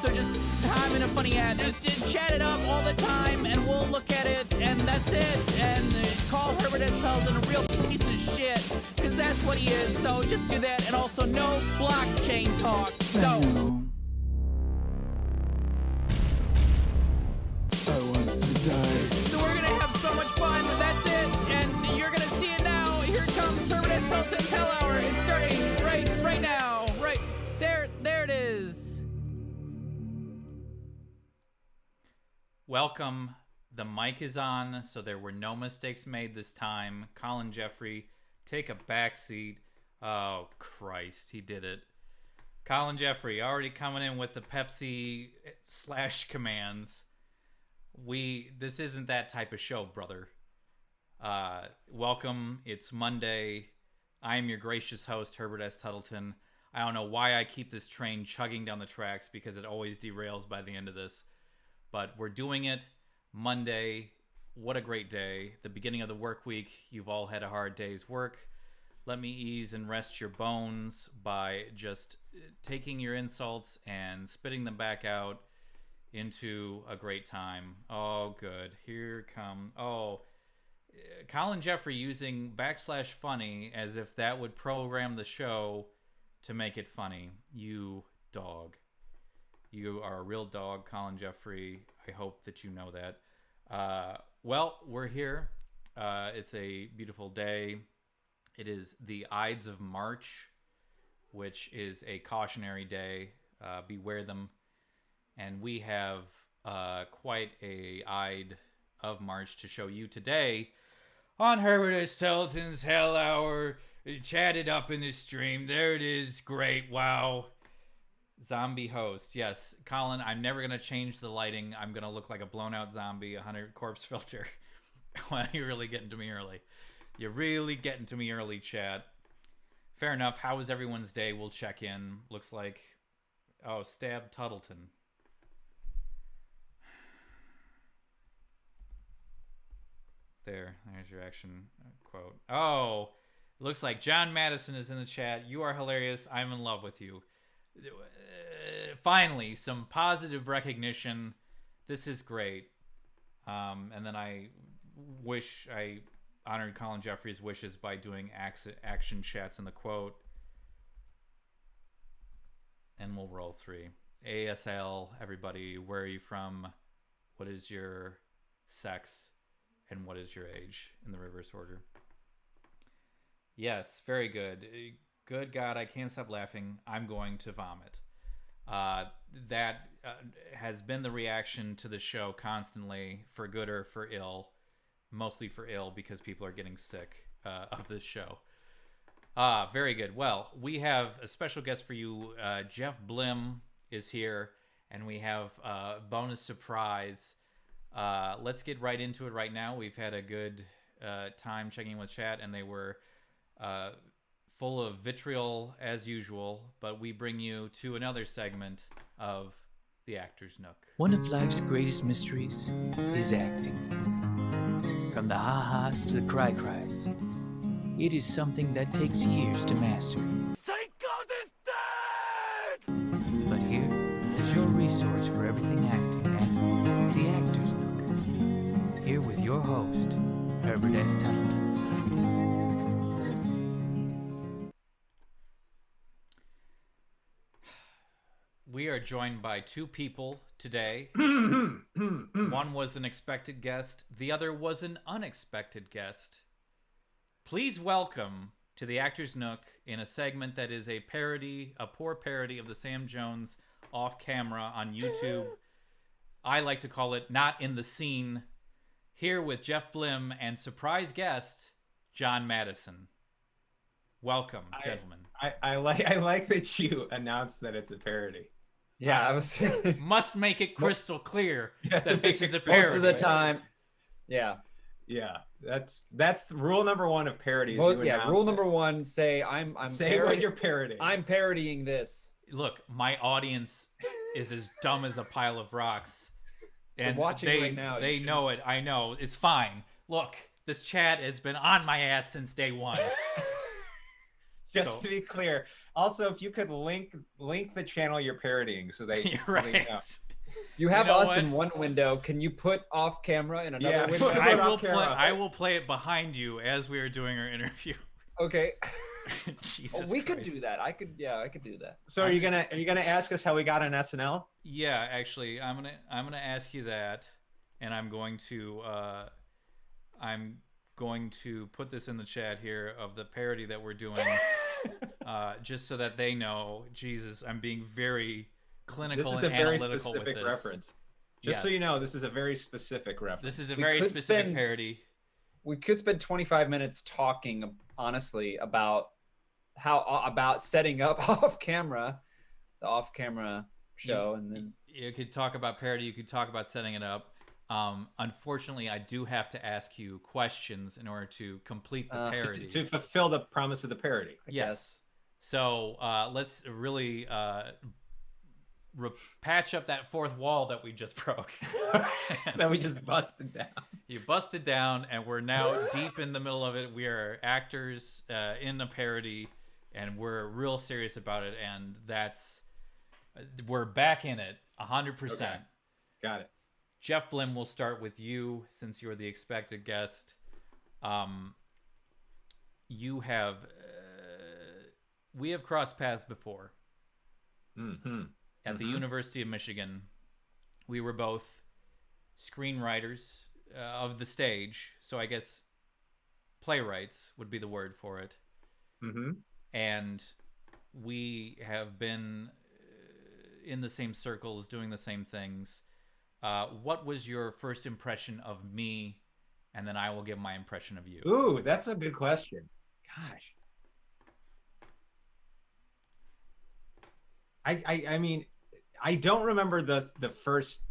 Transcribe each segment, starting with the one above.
so just I'm in a funny ad. Just chat it up all the time, and we'll look at it, and that's it. And call Herbert as Tuttleton a real piece of shit, because that's what he is. So just do that, and also no blockchain talk. Don't. I want to die. So we're gonna have so much fun. That's it, and you're gonna see it now. Here comes Herbert as Tuttleton's Hell Hour. It's starting right now. Right there. There it is. Welcome. The mic is on, so there were no mistakes made this time. Colin Jeffrey, take a back seat. Oh, Christ, he did it. Colin Jeffrey already coming in with the Pepsi / commands. This isn't that type of show, brother. Welcome. It's Monday. I am your gracious host, Herbert S. Tuttleton. I don't know why I keep this train chugging down the tracks, because it always derails by the end of this. But we're doing it Monday. What a great day. The beginning of the work week. You've all had a hard day's work. Let me ease and rest your bones by just taking your insults and spitting them back out into a great time. Oh, good. Here come. Oh, Colin Jeffrey using /funny as if that would program the show to make it funny. You dog. You are a real dog, Colin Jeffrey. I hope that you know that. Well, we're here. It's a beautiful day. It is the Ides of March, which is a cautionary day. Beware them. And we have quite a Ide of March to show you today on Herbert S. Tuttleton's Hell Hour. Chatted up in the stream. There it is. Great. Wow. Zombie host. Yes, Colin, I'm never going to change the lighting. I'm going to look like a blown out zombie, 100 corpse filter. Well, you're really getting to me early. You're really getting to me early, chat. Fair enough. How was everyone's day? We'll check in. Looks like... Oh, stab Tuttleton. There's your action quote. Oh, looks like John Matteson is in the chat. You are hilarious. I'm in love with you. Finally, some positive recognition. This is great. And then I wish I honored Colin Jeffrey's wishes by doing action chats in the quote. And we'll roll 3. ASL, everybody, where are you from? What is your sex? And what is your age in the reverse order? Yes, very good. Good God, I can't stop laughing. I'm going to vomit. That has been the reaction to the show constantly, for good or for ill. Mostly for ill, because people are getting sick of this show. Very good. Well, we have a special guest for you. Jeff Blim is here, and we have a bonus surprise. Let's get right into it right now. We've had a good time checking with chat, and they were full of vitriol as usual, but we bring you to another segment of the Actor's Nook. One of life's greatest mysteries is acting. From the ha-has to the cry-cries, it is something that takes years to master. Psychos is dead! But here is your resource for everything acting at the Actor's Nook. Here with your host, Herbert S. Tuttleton. We are joined by 2 people today. One was an expected guest. The other was an unexpected guest. Please welcome to the Actor's Nook, in a segment that is a parody, a poor parody of the Sam Jones off camera on YouTube. I like to call it Not in the Scene. Here with Jeff Blim and surprise guest, John Matteson. Welcome, gentlemen. I like that you announced that it's a parody. Yeah, I was Must make it crystal clear Yeah, that this is a parody. most of the time. Yeah. Yeah, that's rule number 1 of parodies. Rule number 1: say I'm say what you're parodying. I'm parodying this. Look, my audience is as dumb as a pile of rocks, and They're watching they right now. they know it. I know it's fine. Look, this chat has been on my ass since day 1. Just to be clear. Also, if you could link the channel you're parodying, so they You're right. You have know us what? in one window. Can you put off camera in another Yeah, window? put it off camera. I will play it behind you as we are doing our interview. Okay. Jesus We could Christ. do that. I could do that. So are you gonna ask us how we got on SNL? Yeah, actually, I'm gonna ask you that, and I'm going to put this in the chat here of the parody that we're doing, just so that they know. Jesus, I'm being very clinical This is and a very analytical with specific this. reference. Just so Yes. you know, this is a very specific reference. This is a We very could specific spend- parody. We could spend 25 minutes talking honestly about about setting up off camera, the off camera show, and then You could talk about parody. You could talk about setting it up. Unfortunately, I do have to ask you questions in order to complete the parody. to fulfill the promise of the parody. I Yes. guess. So let's really patch up that fourth wall that we just broke. That we just busted down. You busted down, and we're now deep in the middle of it. We are actors in a parody, and we're real serious about it. And we're back in it 100%. Okay. Got it. Jeff Blim, we'll start with you since you're the expected guest. We have crossed paths before. Mm-hmm. at the University of Michigan. We were both screenwriters of the stage, so I guess playwrights would be the word for it. And we have been in the same circles doing the same things. What was your first impression of me? And then I will give my impression of you. Ooh, that's a good question. Gosh. I mean, I don't remember the first.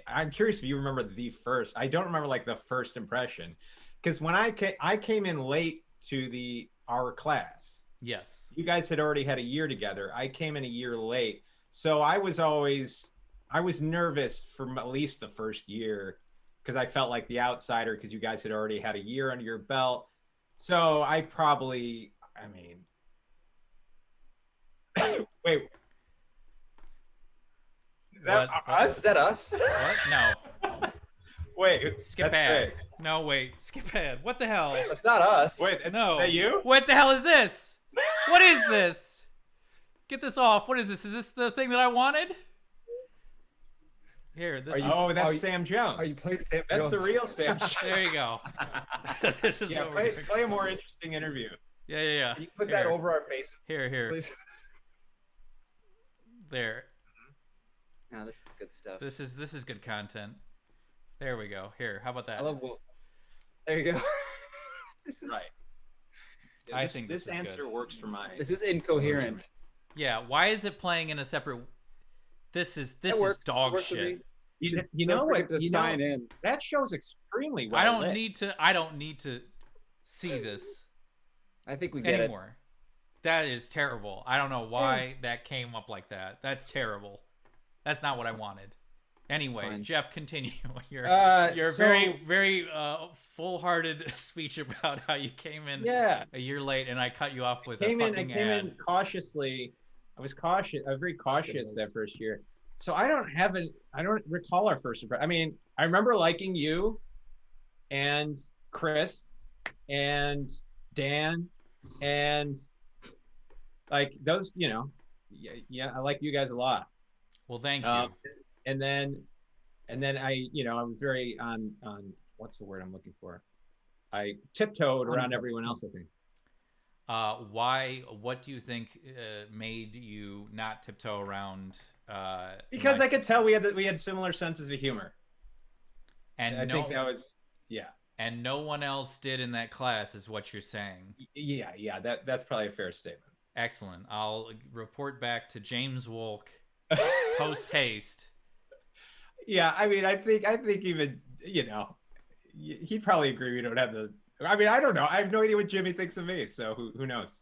I'm curious if you remember the first. I don't remember like the first impression, because when I came in late to our class. Yes. You guys had already had a year together. I came in a year late, so I was nervous for at least the first year, because I felt like the outsider, because you guys had already had a year under your belt. So I probably, I mean. Wait. Is that us? What? No. Wait. Skip ad. No, wait. Skip ad. What the hell? It's not us. Wait, no. Is that you? What the hell is this? What is this? Get this off. What is this? Is this the thing that I wanted? Here, this that's Sam Jones. Are you playing Sam That's Jones? the real Sam Jones. There you go. This is play a more interesting interview. Yeah. Can you put that over our face? Here. Please. There. No, this is good stuff. This is good content. There we go. Here, how about that? I love. There you go. This is right. I think this answer good. Works for mine. This is incoherent. Yeah. Why is it playing in a separate? This is dog shit. You know what? To sign in. That show's extremely well. I don't need to see this. I think we get anymore. That is terrible. I don't know why that came up like that. That's terrible. That's not what I wanted. Anyway, Jeff, continue. Your very full-hearted speech about how you came in a year late, and I cut you off with a fucking ad. I came in cautiously. I was cautious. I was very cautious that first year. So I don't recall our first impression. I mean, I remember liking you, and Chris, and Dan, and like those. Yeah, I like you guys a lot. Well, thank you. And then I was very on what's the word I'm looking for? I tiptoed around everyone else, I think. Why? What do you think made you not tiptoe around? Because I could tell we had similar senses of humor. And I think that was And no one else did in that class, is what you're saying. Yeah. That's probably a fair statement. Excellent. I'll report back to James Wolk post haste. Yeah, I mean, I think even he'd probably agree we don't have the. I mean, I don't know. I have no idea what Jimmy thinks of me, so who knows?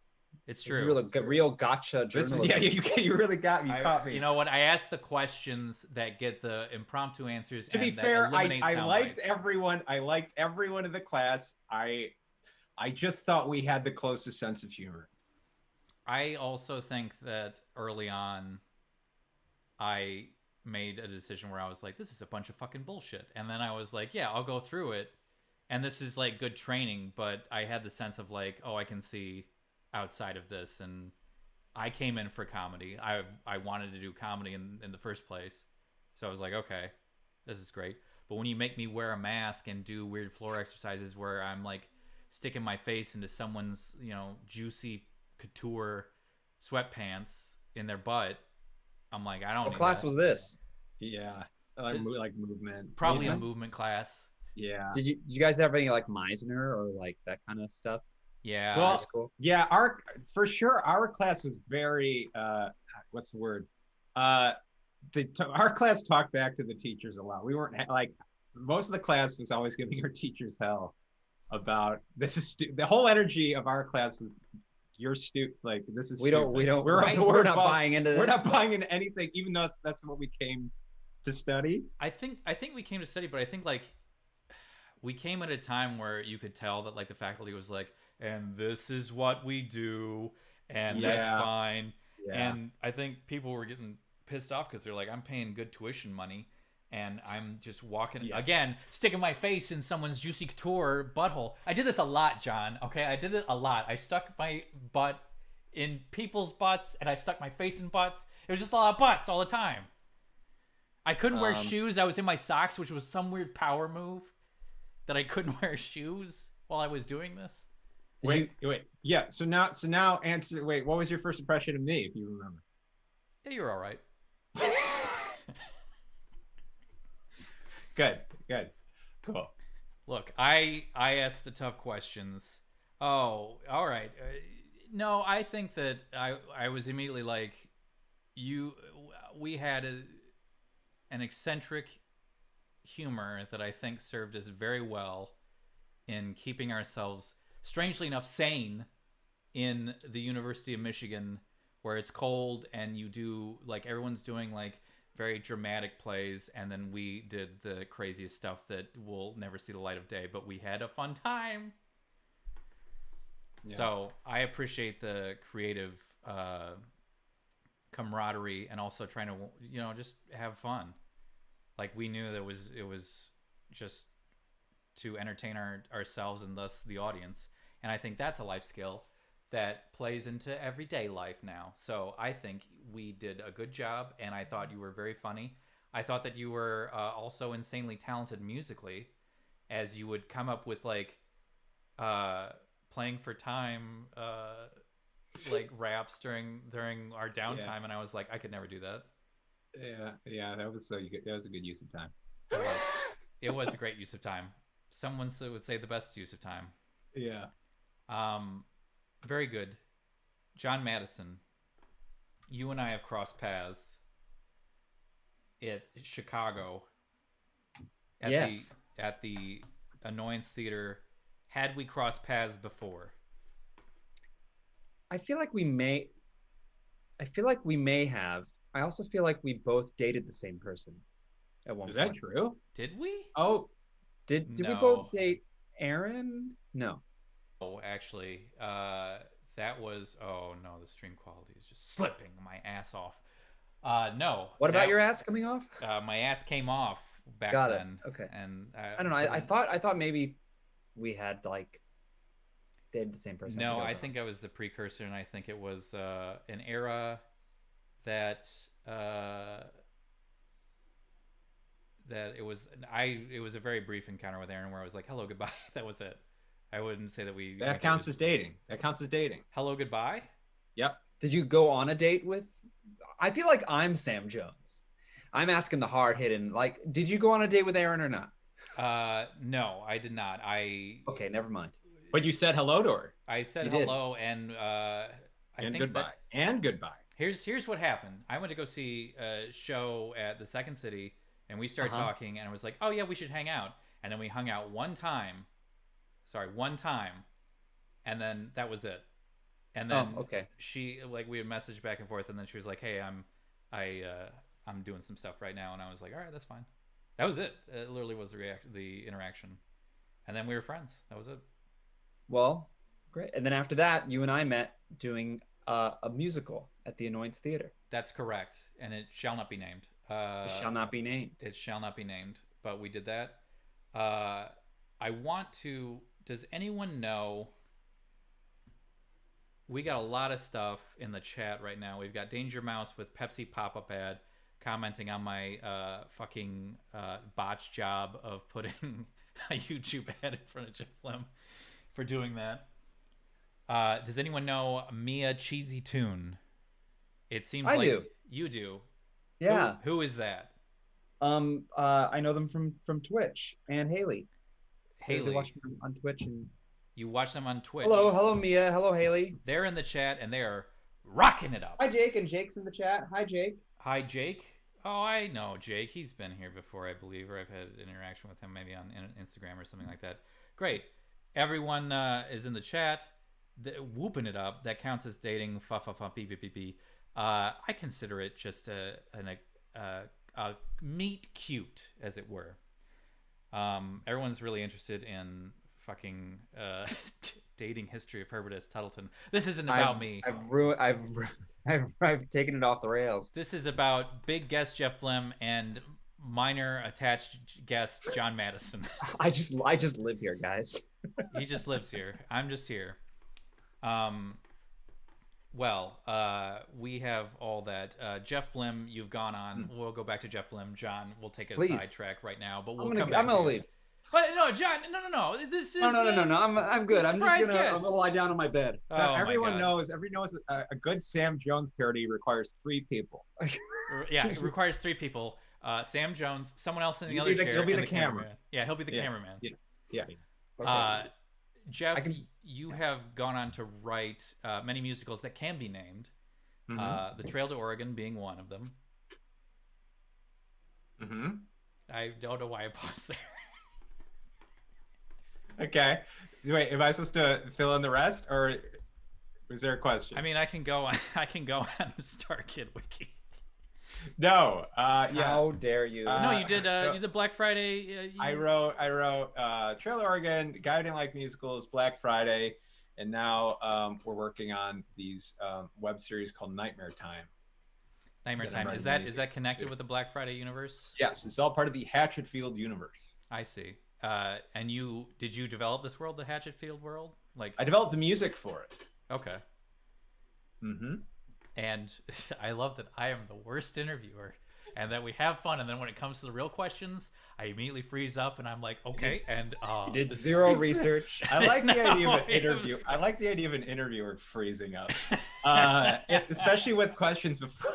It's true. This is real gotcha journalism. You really got me. You caught me. You know what? I asked the questions that get the impromptu answers. To be fair, I liked everyone. I liked everyone in the class. I just thought we had the closest sense of humor. I also think that early on, I made a decision where I was like, this is a bunch of fucking bullshit. And then I was like, yeah, I'll go through it. And this is like good training. But I had the sense of like, oh, I can see outside of this. And I came in for comedy. I wanted to do comedy in the first place. So I was like, okay, this is great. But when you make me wear a mask and do weird floor exercises where I'm like sticking my face into someone's, juicy couture sweatpants in their butt, I'm like, I don't. What class was this? Yeah, like movement. Probably a movement class. Yeah. Did you guys have any like Meisner or like that kind of stuff? Yeah. Well, cool. Yeah, our class was very what's the word? Our class talked back to the teachers a lot. We weren't like most of the class was always giving our teachers hell about this is the whole energy of our class was you're stupid. Like this is we're not buying into this. We're not buying into anything, even though that's what we came to study. I think we came to study, but I think like we came at a time where you could tell that like the faculty was like, and this is what we do, and that's fine. Yeah. And I think people were getting pissed off because they're like, I'm paying good tuition money, and I'm just walking again, sticking my face in someone's juicy couture butthole. I did this a lot, John. Okay, I did it a lot. I stuck my butt in people's butts, and I stuck my face in butts. It was just a lot of butts all the time. I couldn't wear shoes. I was in my socks, which was some weird power move that I couldn't wear shoes while I was doing this. Wait. Yeah. So now answer. Wait. What was your first impression of me, if you remember? Yeah, you're all right. Good. Cool. Look, I asked the tough questions. Oh, all right. No, I think that I was immediately like, we had an eccentric humor that I think served us very well in keeping ourselves, strangely enough, sane in the University of Michigan, where it's cold and you do, like, everyone's doing like very dramatic plays, and then we did the craziest stuff that will never see the light of day, but we had a fun time. Yeah. So I appreciate the creative camaraderie, and also trying to, just have fun. Like, we knew that it was just to entertain ourselves and thus the audience. And I think that's a life skill that plays into everyday life now. So I think we did a good job, and I thought you were very funny. I thought that you were also insanely talented musically, as you would come up with like playing for time like raps during our downtime. Yeah. And I was like, I could never do that. Yeah, that was good. That was a good use of time. It was a great use of time. Someone would say the best use of time. Yeah. Very good. John Matteson, you and I have crossed paths at Chicago at the Annoyance Theater. Had we crossed paths before? I feel like we may have. I also feel like we both dated the same person at one point. Is that true? Did we? Oh, did we both date Aaron? No. Oh, actually, that was. Oh no, the stream quality is just slipping my ass off. No. What about your ass coming off? My ass came off back Got then. It. Okay. And I don't know. I thought maybe we had like dated the same person. No, I think I was the precursor, and I think it was an era that it was a very brief encounter with Aaron where I was like, hello, goodbye. That was it. I wouldn't say that we... That counts as dating. That counts as dating. Hello, goodbye? Yep. Did you go on a date with... I feel like I'm Sam Jones. I'm asking the hard-hitting, like, did you go on a date with Aaron or not? No, I did not. Okay, never mind. But you said hello to her. I said hello, and I think goodbye. And goodbye. Here's what happened. I went to go see a show at the Second City, and we started talking, and I was like, oh yeah, we should hang out. And then we hung out one time, and then that was it. And then she, like, we had messaged back and forth, and then she was like, hey, I'm doing some stuff right now, and I was like, all right, that's fine. That was it. It literally was the interaction, and then we were friends. That was it. Well, great. And then after that, you and I met doing a musical at the Annoyance Theater. That's correct, and it shall not be named. It shall not be named. It shall not be named. But we did that. I want to. Does anyone know? We got a lot of stuff in the chat right now. We've got Danger Mouse with Pepsi pop-up ad commenting on my fucking botch job of putting a YouTube ad in front of Jeff Blim for doing that. Does anyone know Mia Cheesy Tune? It seems like do. You do. Yeah. Who is that? I know them from Twitch and Haley. They watch them on Twitch and. You watch them on Twitch. Hello Mia. Hello Haley. They're in the chat and they are rocking it up. Hi Jake, and Jake's in the chat. Hi Jake. Hi Jake. Oh, I know Jake. He's been here before, I believe, or I've had an interaction with him maybe on Instagram or something like that. Great. Everyone is in the chat, whooping it up. That counts as dating. Beep. I consider it just a meet cute, as it were. Everyone's really interested in fucking dating history of Herbert S. Tuttleton. This isn't about me. I've taken it off the rails. This is about big guest Jeff Blim and minor attached guest John Matteson. I just live here, guys. He just lives here. I'm just here. Well, we have all that. Jeff Blim, you've gone on. We'll go back to Jeff Blim. John, we'll take a Please. sidetrack right now, but I'm we'll gonna, come back I'm gonna to you. leave. But no, John, no. This is No. I'm good. I'm just surprise gonna guest. I'm gonna lie down on my bed. Oh, my everyone God. knows a good Sam Jones parody requires 3 people. Yeah, it requires 3 people. Sam Jones, someone else in the You'll other be the- chair, you'll be and the cameraman. camera. Yeah, he'll be the Yeah. cameraman. Yeah. Jeff, I can- you have gone on to write many musicals that can be named. Mhm. The Trail to Oregon being one of them. Mm-hmm. I don't know why I paused there. Okay. Wait, am I supposed to fill in the rest, or was there a question? I mean, I can go on. I can go on the Starkid wiki. No. Yeah. How dare you? No, you did. so- You did Black Friday. I wrote Trail to Oregon, Guy Who Didn't Like Musicals, Black Friday, and now we're working on these web series called Nightmare Time. Nightmare that I'm Time. Is writing that music connected to. with the Black Friday universe? Yes, it's all part of the Hatchetfield universe. I see. And did you develop this world, the Hatchetfield world? Like, I developed the music for it. okay. Mm-hmm. And I love that I am the worst interviewer, and that we have fun, and then when it comes to the real questions, I immediately freeze up, and I'm like, okay, and You did zero research. I like the idea of an No, interview. I like the idea of an interviewer freezing up, especially with questions before.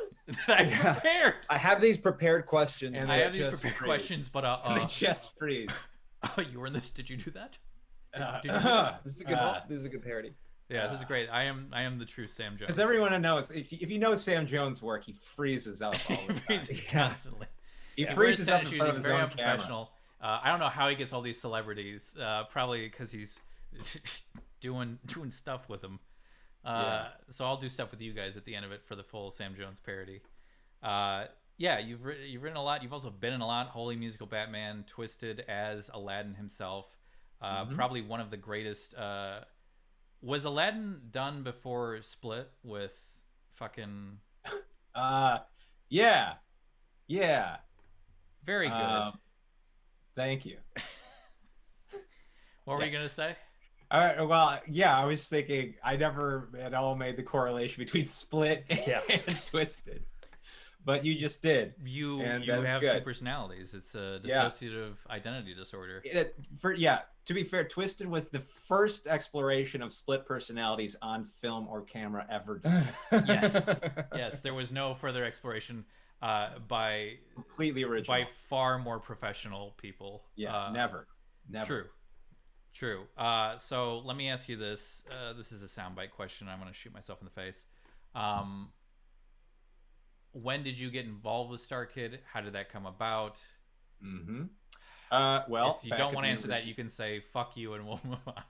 I prepared. I have these prepared questions. And I they have these just prepared freeze. questions, but And they just freeze. you were in this. Did you do that? Did you do This is a good. This is a good parody. Yeah, this is great. I am the true Sam Jones. Because everyone knows, if you know Sam Jones' work, he freezes up all the time. freezes constantly. He Yeah, freezes wears up in tennis shoes, front of he's his very own camera. unprofessional. I don't know how he gets all these celebrities. Probably because he's doing stuff with them. So I'll do stuff with you guys at the end of it for the full Sam Jones parody. Yeah, you've written a lot. You've also been in a lot. Holy Musical Batman, Twisted as Aladdin himself. Probably one of the greatest. Was Aladdin done before Split with fucking? Yeah. Very good. Thank you. What were you gonna say? Well, yeah, I was thinking I never at all made the correlation between Split and Twisted, but you just did. You And you that is have good. two personalities. It's a Yeah. dissociative identity disorder. To be fair, Twisted was the first exploration of split personalities on film or camera ever done. Yes, yes. There was no further exploration by Completely original. far more professional people. Yeah, never. True. So let me ask you this. This is a soundbite question. I'm going to shoot myself in the face. When did you get involved with Starkid? How did that come about? Mm-hmm. Well, If you back don't at want the to answer that, university- you can say "fuck you" and we'll move on.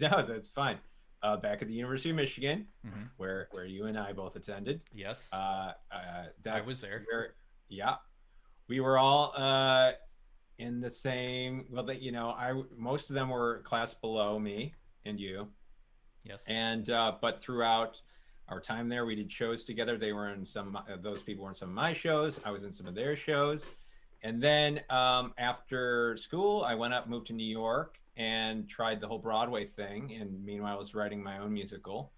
No, that's fine. Back at the University of Michigan, Mhm. where you and I both attended. Yes. That's was there. Yeah, we were all in the same. Well, most of them were a class below me and you, Yes. and but throughout our time there, we did shows together. They were in some. Those people were in some of my shows. I was in some of their shows, and then after school, I moved to New York, and tried the whole Broadway thing. And meanwhile, I was writing my own musical.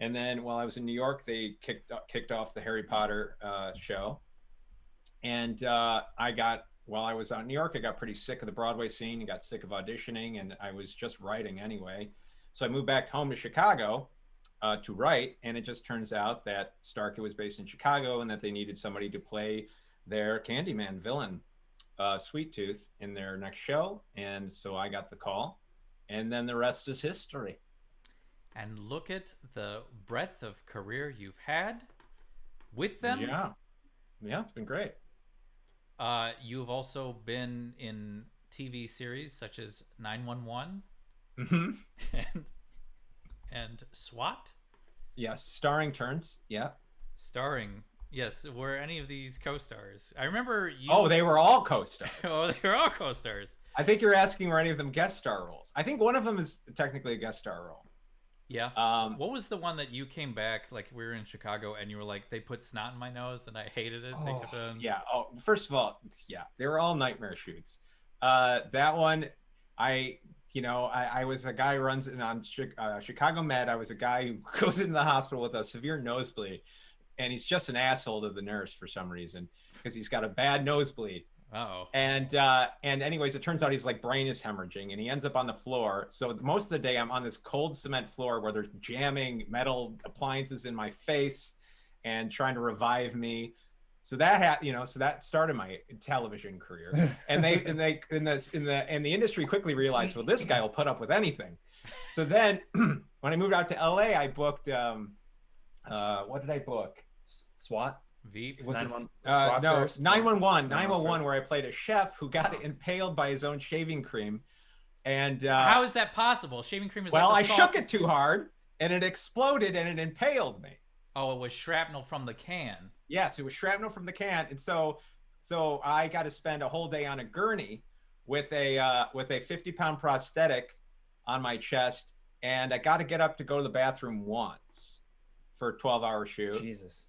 And then while I was in New York, they kicked off the Harry Potter show. And while I was out in New York, I got pretty sick of the Broadway scene and got sick of auditioning, and I was just writing anyway. So I moved back home to Chicago to write, and it just turns out that Starkid was based in Chicago and that they needed somebody to play their Candyman villain, Sweet Tooth, in their next show. And so I got the call, and then the rest is history. And look at the breadth of career you've had with them. Yeah, it's been great. You've also been in TV series such as 911 Mm-hmm. and SWAT. Yes, starring turns. Yeah. Starring. Yes, were any of these co-stars? I remember you. Oh, they were all co-stars. Oh, they were all co-stars. I think you're asking were any of them guest star roles. I think one of them is technically a guest star role. Yeah. Um, What was the one that you came back, like we were in Chicago and you were like, they put snot in my nose and I hated it. They kept on... Yeah. First of all, yeah, they were all nightmare shoots. That one, you know, I was a guy who runs in on Chicago Med. I was a guy who goes into the hospital with a severe nosebleed, and he's just an asshole to the nurse for some reason because he's got a bad nosebleed. Oh. And anyways, it turns out he's like brain is hemorrhaging, and he ends up on the floor. So most of the day, I'm on this cold cement floor where they're jamming metal appliances in my face and trying to revive me. So that so that started my television career. And the industry quickly realized, well, this guy will put up with anything. So then when I moved out to LA, I booked what did I book? SWAT. Veep. Was it no, first? 911, where I played a chef who got impaled by his own shaving cream. And how is that possible? Shaving cream is well, like I shook it too hard and it exploded and it impaled me. Oh, it was shrapnel from the can. Yes, it was shrapnel from the can. And so I got to spend a whole day on a gurney with a 50-pound prosthetic on my chest, and I got to get up to go to the bathroom once for a 12-hour shoot. Jesus.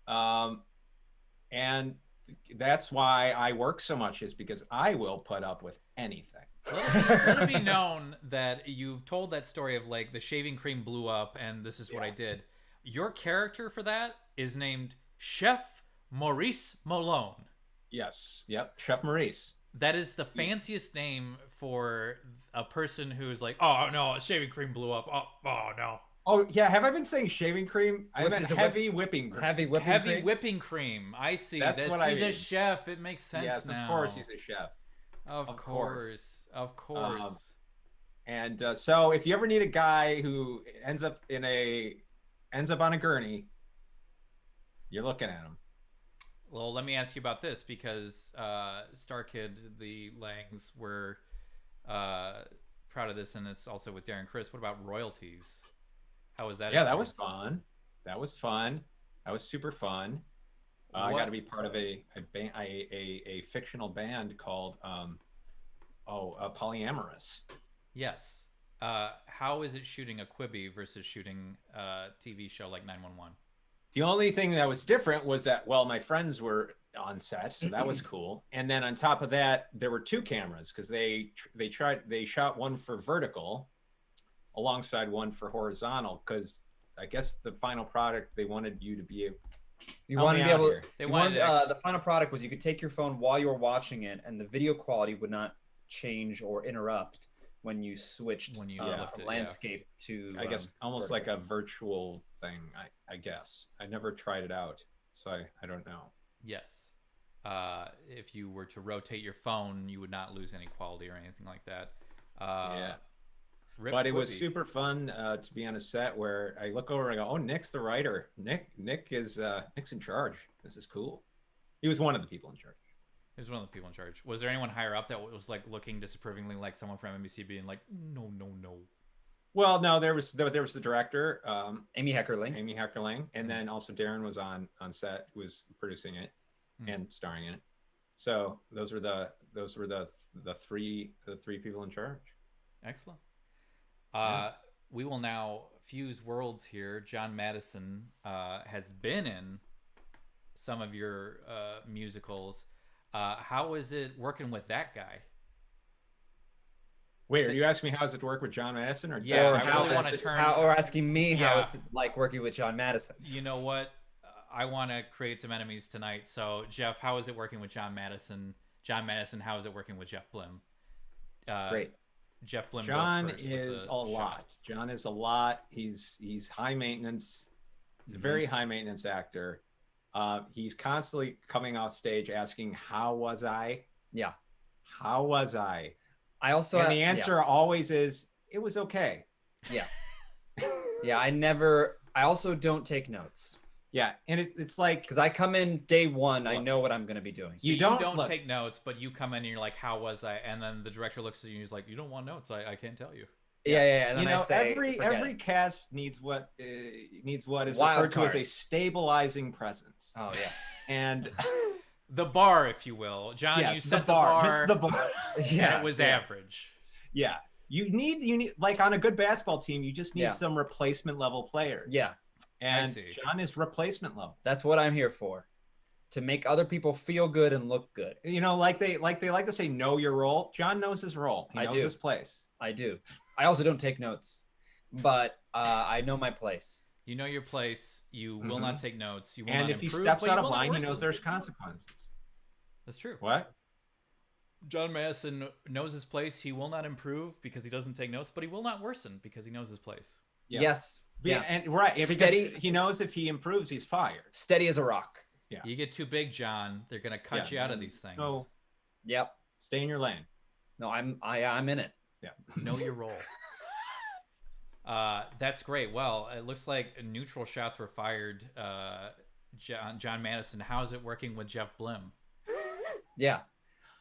And that's why I work so much, is because I will put up with anything. Let it be known that you've told that story of like the shaving cream blew up and this is what I did. Your character for that is named Chef Maurice Malone. Yes. Yep. Chef Maurice. That is the fanciest name for a person who's like, oh no, shaving cream blew up. Oh no. Oh yeah, have I been saying shaving cream? I meant heavy whipping cream. Heavy whipping cream. I see. That's what he's I mean. a chef. It makes sense yes, now. Of course he's a chef. Of course. And so if you ever need a guy who ends up on a gurney, you're looking at him. Well, let me ask you about this, because Starkid, the Langs were proud of this, and it's also with Darren Chris. What about royalties? How was that? Yeah, that was fun. That was fun. That was super fun. I got to be part of a fictional band called Polyamorous. Yes. How is it shooting a Quibi versus shooting a TV show like 911? The only thing that was different was that, well, my friends were on set, so that was cool. And then on top of that, there were two cameras, because they shot one for vertical alongside one for horizontal, because I guess the final product, they wanted you to be able. The final product was you could take your phone while you were watching it, and the video quality would not change or interrupt when you switched from landscape to I guess almost vertical. Like a virtual thing. I guess I never tried it out, so I don't know. Yes. If you were to rotate your phone, you would not lose any quality or anything like that. But it was super fun to be on a set where I look over and I go, "Oh, Nick's the writer. Nick's in charge. This is cool." He was one of the people in charge. He was one of the people in charge. Was there anyone higher up that was like looking disapprovingly, like someone from NBC being like, "No, no, no"? Well, no, there was the director, Amy Heckerling, and then also Darren was on set, who was producing it and starring in it. So those were the three people in charge. Excellent. We will now fuse worlds here. John Matteson has been in some of your musicals. How is it working with that guy? Wait, are you asking me how does it work with John Matteson, or or asking me how it's like working with John Matteson? You know what? I want to create some enemies tonight. So, Jeff, how is it working with John Matteson? John Matteson, how is it working with Jeff Blim? Great. Jeff Blim. John is a lot. John is a lot. He's high maintenance. He's a very high maintenance actor. He's constantly coming off stage asking, "How was I?" Yeah. How was I? I also and the answer always is, "It was okay." Yeah. Yeah. I also don't take notes. Yeah, and it's like, because I come in day one, I know what I'm going to be doing. So you don't take notes, but you come in and you're like, "How was I?" And then the director looks at you and he's like, "You don't want notes. I can't tell you." Yeah. And then I say, every cast needs what is referred to as a stabilizing presence. Oh yeah, and the bar, if you will, John. Yes, you set the bar. Just the bar. Yeah, and it was average. Yeah, you need like on a good basketball team, you just need some replacement level players. Yeah. And John is replacement level. That's what I'm here for, to make other people feel good and look good. You know, like they like to say, know your role. John knows his role. He knows his place. I do. I also don't take notes, but I know my place. You know your place. You will not take notes. You will And not if he improve, steps but out you of will not line, he worsen. knows there's consequences. That's true. What? John Matteson knows his place. He will not improve because he doesn't take notes, but he will not worsen because he knows his place. Yeah. Yes. Yeah, and right. Because Steady. he knows if he improves, he's fired. Steady as a rock. Yeah. You get too big, John, they're gonna cut you out of these things. No, Yep. stay in your lane. No, I'm in it. Yeah. Know your role. That's great. Well, it looks like neutral shots were fired. John Matteson, how's it working with Jeff Blim? Yeah.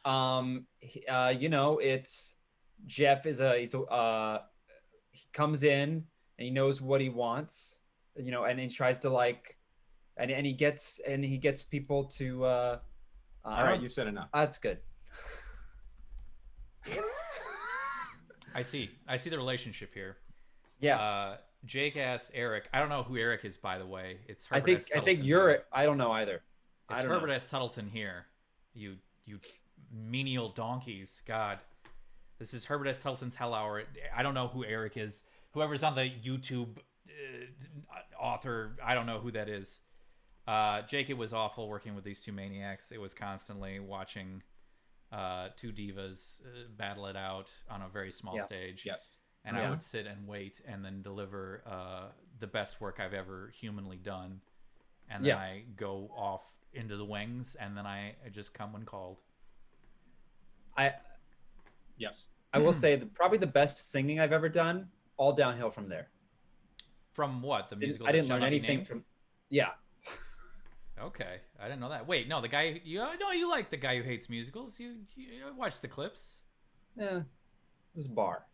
You know, it's Jeff is he comes in and he knows what he wants, you know, and he tries to like, and he gets people to. All right, you said enough. That's good. I see the relationship here. Yeah. Jake asks Eric. I don't know who Eric is, by the way. It's I Herbert. think you're. I don't know either. It's Herbert S. Tuttleton here. You menial donkeys. God, this is Herbert S. Tuttleton's Hell Hour. I don't know who Eric is. Whoever's on the YouTube author, I don't know who that is. Jake, it was awful working with these two maniacs. It was constantly watching two divas battle it out on a very small stage. Yes. And I would sit and wait and then deliver the best work I've ever humanly done. And then I go off into the wings, and then I just come when called. Yes. I will say probably the best singing I've ever done. All downhill from there. From what? The musical? I didn't that learn shall not be anything named? from. Yeah. Okay, I didn't know that. Wait, no, the guy. You like the guy who hates musicals. You watch the clips. Yeah. It was a bar.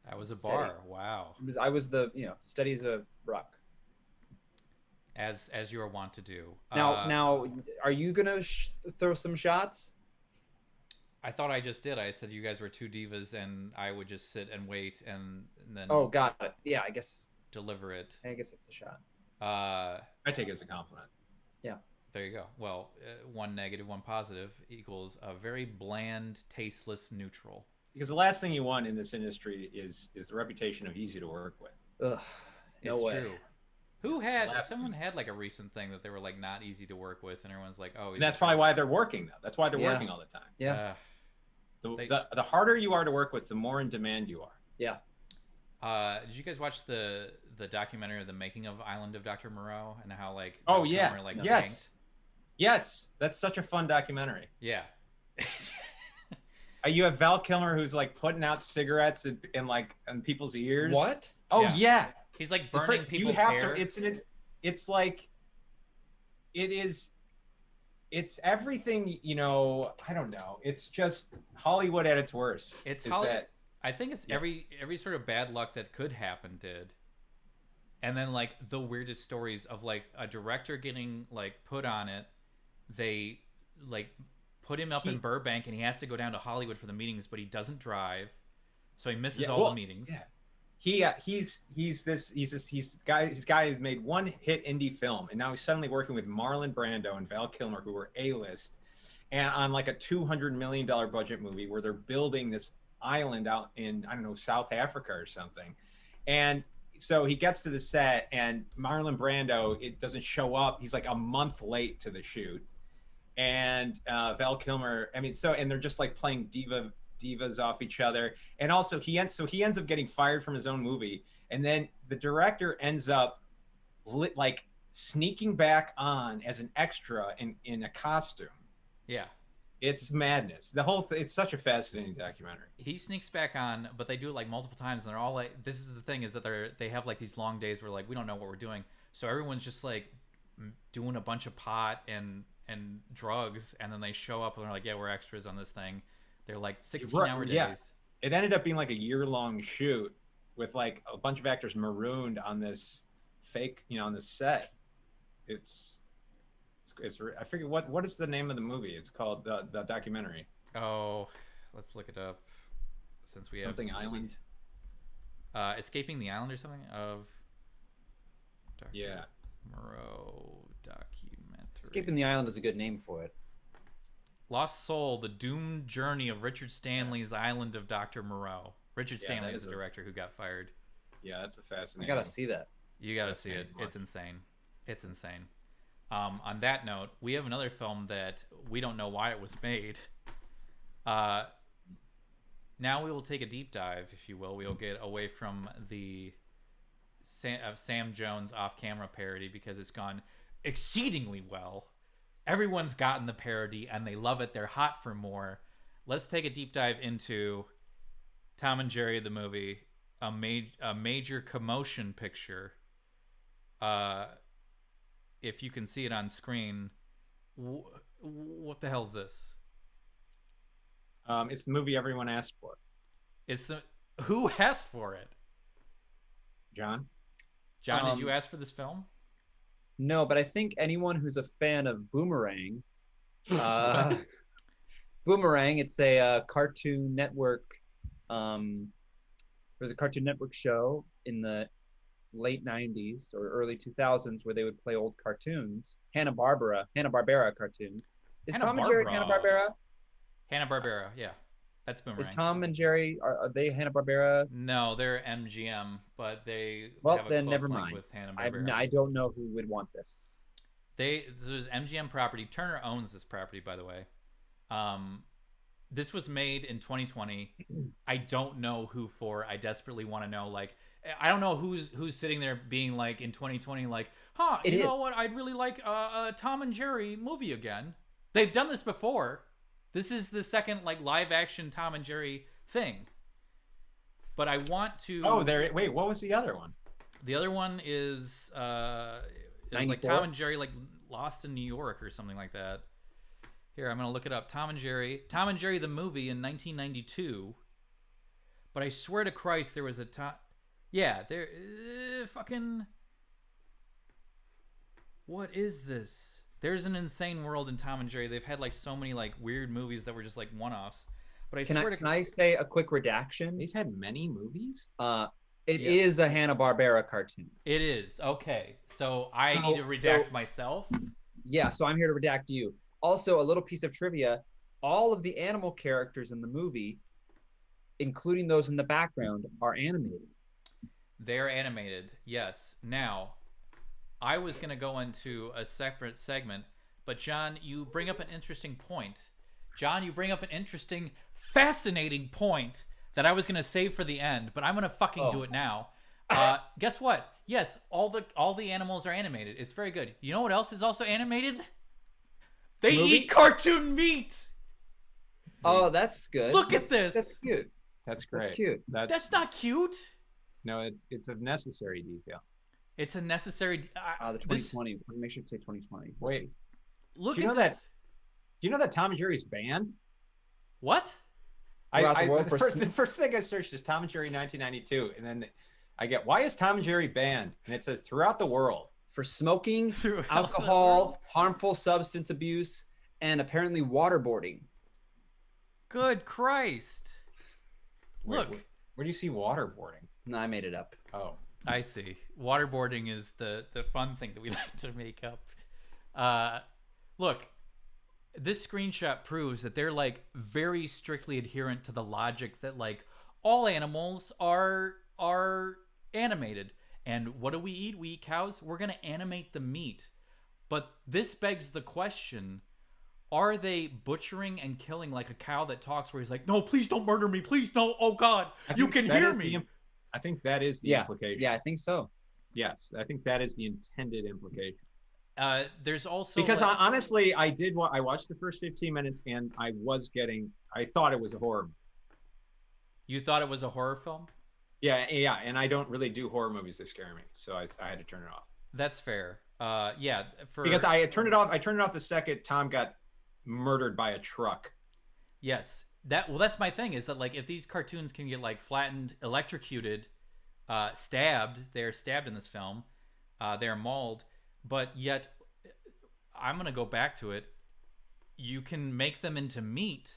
That was a Steady. bar. Wow. I was the steady as a rock. As you are wont to do. Now, are you gonna throw some shots? I thought I just did. I said you guys were two divas, and I would just sit and wait, and then. Oh, got it. Yeah, I guess. Deliver it. I guess it's a shot. I take it as a compliment. Yeah. There you go. Well, one negative, one positive equals a very bland, tasteless neutral. Because the last thing you want in this industry is the reputation of easy to work with. Ugh. No It's way. true. Someone had like a recent thing that they were like not easy to work with, and everyone's like, oh. And that's probably why they're working though. That's why they're working all the time. Yeah. The harder you are to work with, the more in demand you are. Yeah. Did you guys watch the documentary of the making of Island of Dr. Moreau and how like Oh Val yeah. Kilmer, like, Yes. tanked? Yes. That's such a fun documentary. Yeah. You have Val Kilmer who's like putting out cigarettes in people's ears. What? Oh Yeah. yeah. He's like burning people's You have hair. to. It's like. It is. It's everything. I don't know. It's just Hollywood at its worst. It's is Hollywood. that- I think it's every sort of bad luck that could happen did. And then like the weirdest stories of like a director getting like put on it. They like put him up in Burbank and he has to go down to Hollywood for the meetings, but he doesn't drive. So he misses all the meetings. Yeah. He's this guy who's made one hit indie film, and now he's suddenly working with Marlon Brando and Val Kilmer, who were A-list, and on like a $200 million budget movie where they're building this island out in, I don't know, South Africa or something. And so he gets to the set, and Marlon Brando, it doesn't show up. He's like a month late to the shoot. And Val Kilmer, and they're just like playing divas off each other. And also he ends up getting fired from his own movie. And then the director ends up like sneaking back on as an extra in a costume. Yeah. It's madness. It's such a fascinating documentary. He sneaks back on, but they do it like multiple times, and they're all like, this is the thing, is that they have like these long days where like we don't know what we're doing, so everyone's just like doing a bunch of pot and drugs, and then they show up and they're like, yeah, we're extras on this thing. They're like 16-hour days. Yeah. It ended up being like a year-long shoot with like a bunch of actors marooned on this fake, on this set. It's I forget what is the name of the movie. It's called the documentary. Oh, let's look it up. Since we Something have Island. Escaping the Island or something of. Yeah. Moreau documentary. Escaping the Island is a good name for it. Lost Soul: The Doomed Journey of Richard Stanley's Island of Dr. Moreau. Richard Yeah, Stanley that is the is a- director who got fired. Yeah, that's a I fascinating. gotta see that. You got to That's see it. fantastic. It's insane. It's insane. On that note, we have another film that we don't know why it was made. Now we will take a deep dive, if you will. We'll get away from the Sam Jones off-camera parody because it's gone exceedingly well. Everyone's gotten the parody and they love it. They're hot for more. Let's take a deep dive into Tom and Jerry the movie, a major commotion picture. If you can see it on screen, what the hell's this? It's the movie everyone asked for. It's the who asked for it? John? John, did you ask for this film? No, but I think anyone who's a fan of Boomerang, Boomerang, it's a Cartoon Network. There was a Cartoon Network show in the late 90s or early 2000s where they would play old cartoons, Hanna-Barbera cartoons. Is Tom and Jerry Hanna-Barbera. Hanna-Barbera? Hanna-Barbera, yeah. That's Boomerang. Is Tom and Jerry, are they Hanna-Barbera? No, they're MGM, but they Well, have a then close never link mind. with Hanna-Barbera. I don't know who would want this. There's MGM property. Turner owns this property, by the way. This was made in 2020. I don't know who for. I desperately want to know. Like, I don't know who's sitting there being like in 2020, like, you know what? I'd really like a Tom and Jerry movie again. They've done this before. This is the second like live action Tom and Jerry thing. But I want to. Oh, wait, what was the other one? The other one is it was like 94? Tom and Jerry like Lost in New York or something like that. Here, I'm gonna look it up. Tom and Jerry the movie in 1992. But I swear to Christ, there was a Tom. Yeah, there. Fucking. What is this? There's an insane world in Tom and Jerry. They've had like so many like weird movies that were just like one-offs. But I swear to. Can I say a quick redaction? They've had many movies? It is a Hanna-Barbera cartoon. It is. Okay. So I need to redact myself. Yeah, so I'm here to redact you. Also, a little piece of trivia. All of the animal characters in the movie, including those in the background, are animated. They're animated, yes. Now, I was going to go into a separate segment, but John, you bring up an interesting point. John, you bring up an interesting, fascinating point that I was going to save for the end, but I'm going to fucking do it now. Guess what? Yes, all the animals are animated. It's very good. You know what else is also animated? They eat cartoon meat. Oh, that's good. Look at this. That's cute. That's great. That's cute. That's not cute. No, it's a necessary detail. It's a necessary. The 2020. Make sure to say 2020. Wait, Look do you at know this. do you know that Tom and Jerry's banned? What? Throughout the world the first thing I searched is Tom and Jerry 1992, and then I get, why is Tom and Jerry banned? And it says throughout the world. For smoking, Throughout the alcohol, harmful substance abuse, and apparently waterboarding. Good Christ. Wait, Look. where do you see waterboarding? No, I made it up. Oh, I see. Waterboarding is the fun thing that we like to make up. Look, this screenshot proves that they're like very strictly adherent to the logic that like all animals are animated. And what do we eat? We eat cows. We're going to animate the meat. But this begs the question, are they butchering and killing like a cow that talks where he's like, no, please don't murder me. Please, no. Oh, God, you can hear me. I think that is the implication. Yeah, I think so. Yes, I think that is the intended implication. There's also Because like, honestly, I watched the first 15 minutes and I thought it was a horror movie. You thought it was a horror film? Yeah, and I don't really do horror movies that scare me, so I had to turn it off. That's fair. Because I turned it off. I turned it off the second Tom got murdered by a truck. Yes, that's my thing, is that like if these cartoons can get like flattened, electrocuted, stabbed, they're stabbed in this film, they're mauled, but yet I'm gonna go back to it. You can make them into meat.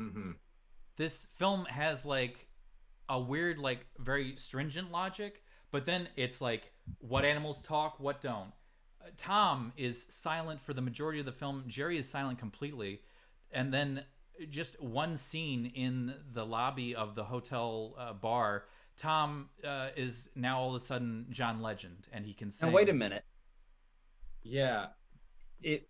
Mm-hmm. This film has like a weird, like very stringent logic, but then it's like what animals talk, what don't. Tom is silent for the majority of the film. Jerry is silent completely, and then just one scene in the lobby of the hotel bar, Tom is now all of a sudden John Legend, and he can sing. Now wait a minute. Yeah. It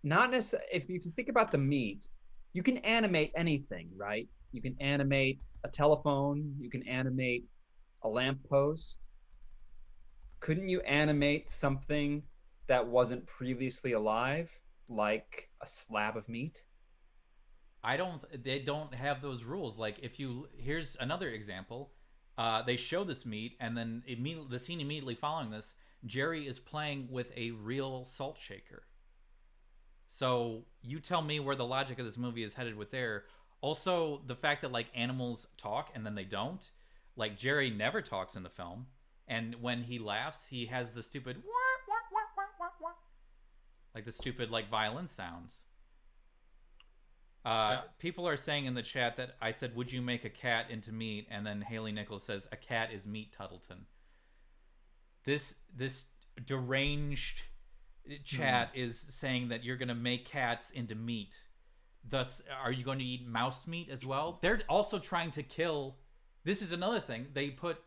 not necessarily. If you think about the meat, you can animate anything, right? You can animate a telephone. You can animate a lamppost. Couldn't you animate something that wasn't previously alive, like a slab of meat? They don't have those rules. Like, here's another example. They show this meat, and then the scene immediately following this, Jerry is playing with a real salt shaker. So you tell me where the logic of this movie is headed with there. Also, the fact that like animals talk and then they don't. Like, Jerry never talks in the film, and when he laughs, he has the stupid like the stupid like violin sounds. People are saying in the chat that I said, "Would you make a cat into meat?" And then Haley Nichols says, "A cat is meat, Tuttleton." This deranged chat is saying that you're going to make cats into meat. Thus, are you going to eat mouse meat as well? They're also trying to kill. This is another thing. They put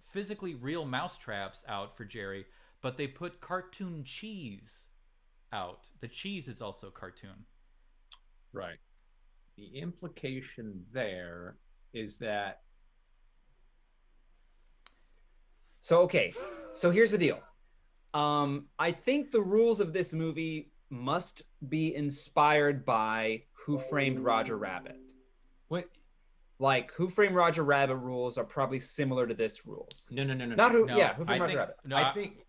physically real mouse traps out for Jerry, but they put cartoon cheese out. The cheese is also cartoon. Right. The implication there is that. So, okay. So here's the deal. I think the rules of this movie must be inspired by Who Framed Roger Rabbit. What? Like, Who Framed Roger Rabbit rules are probably similar to this rules. No. Not who, No, yeah, Who Framed Roger Rabbit. No, I think.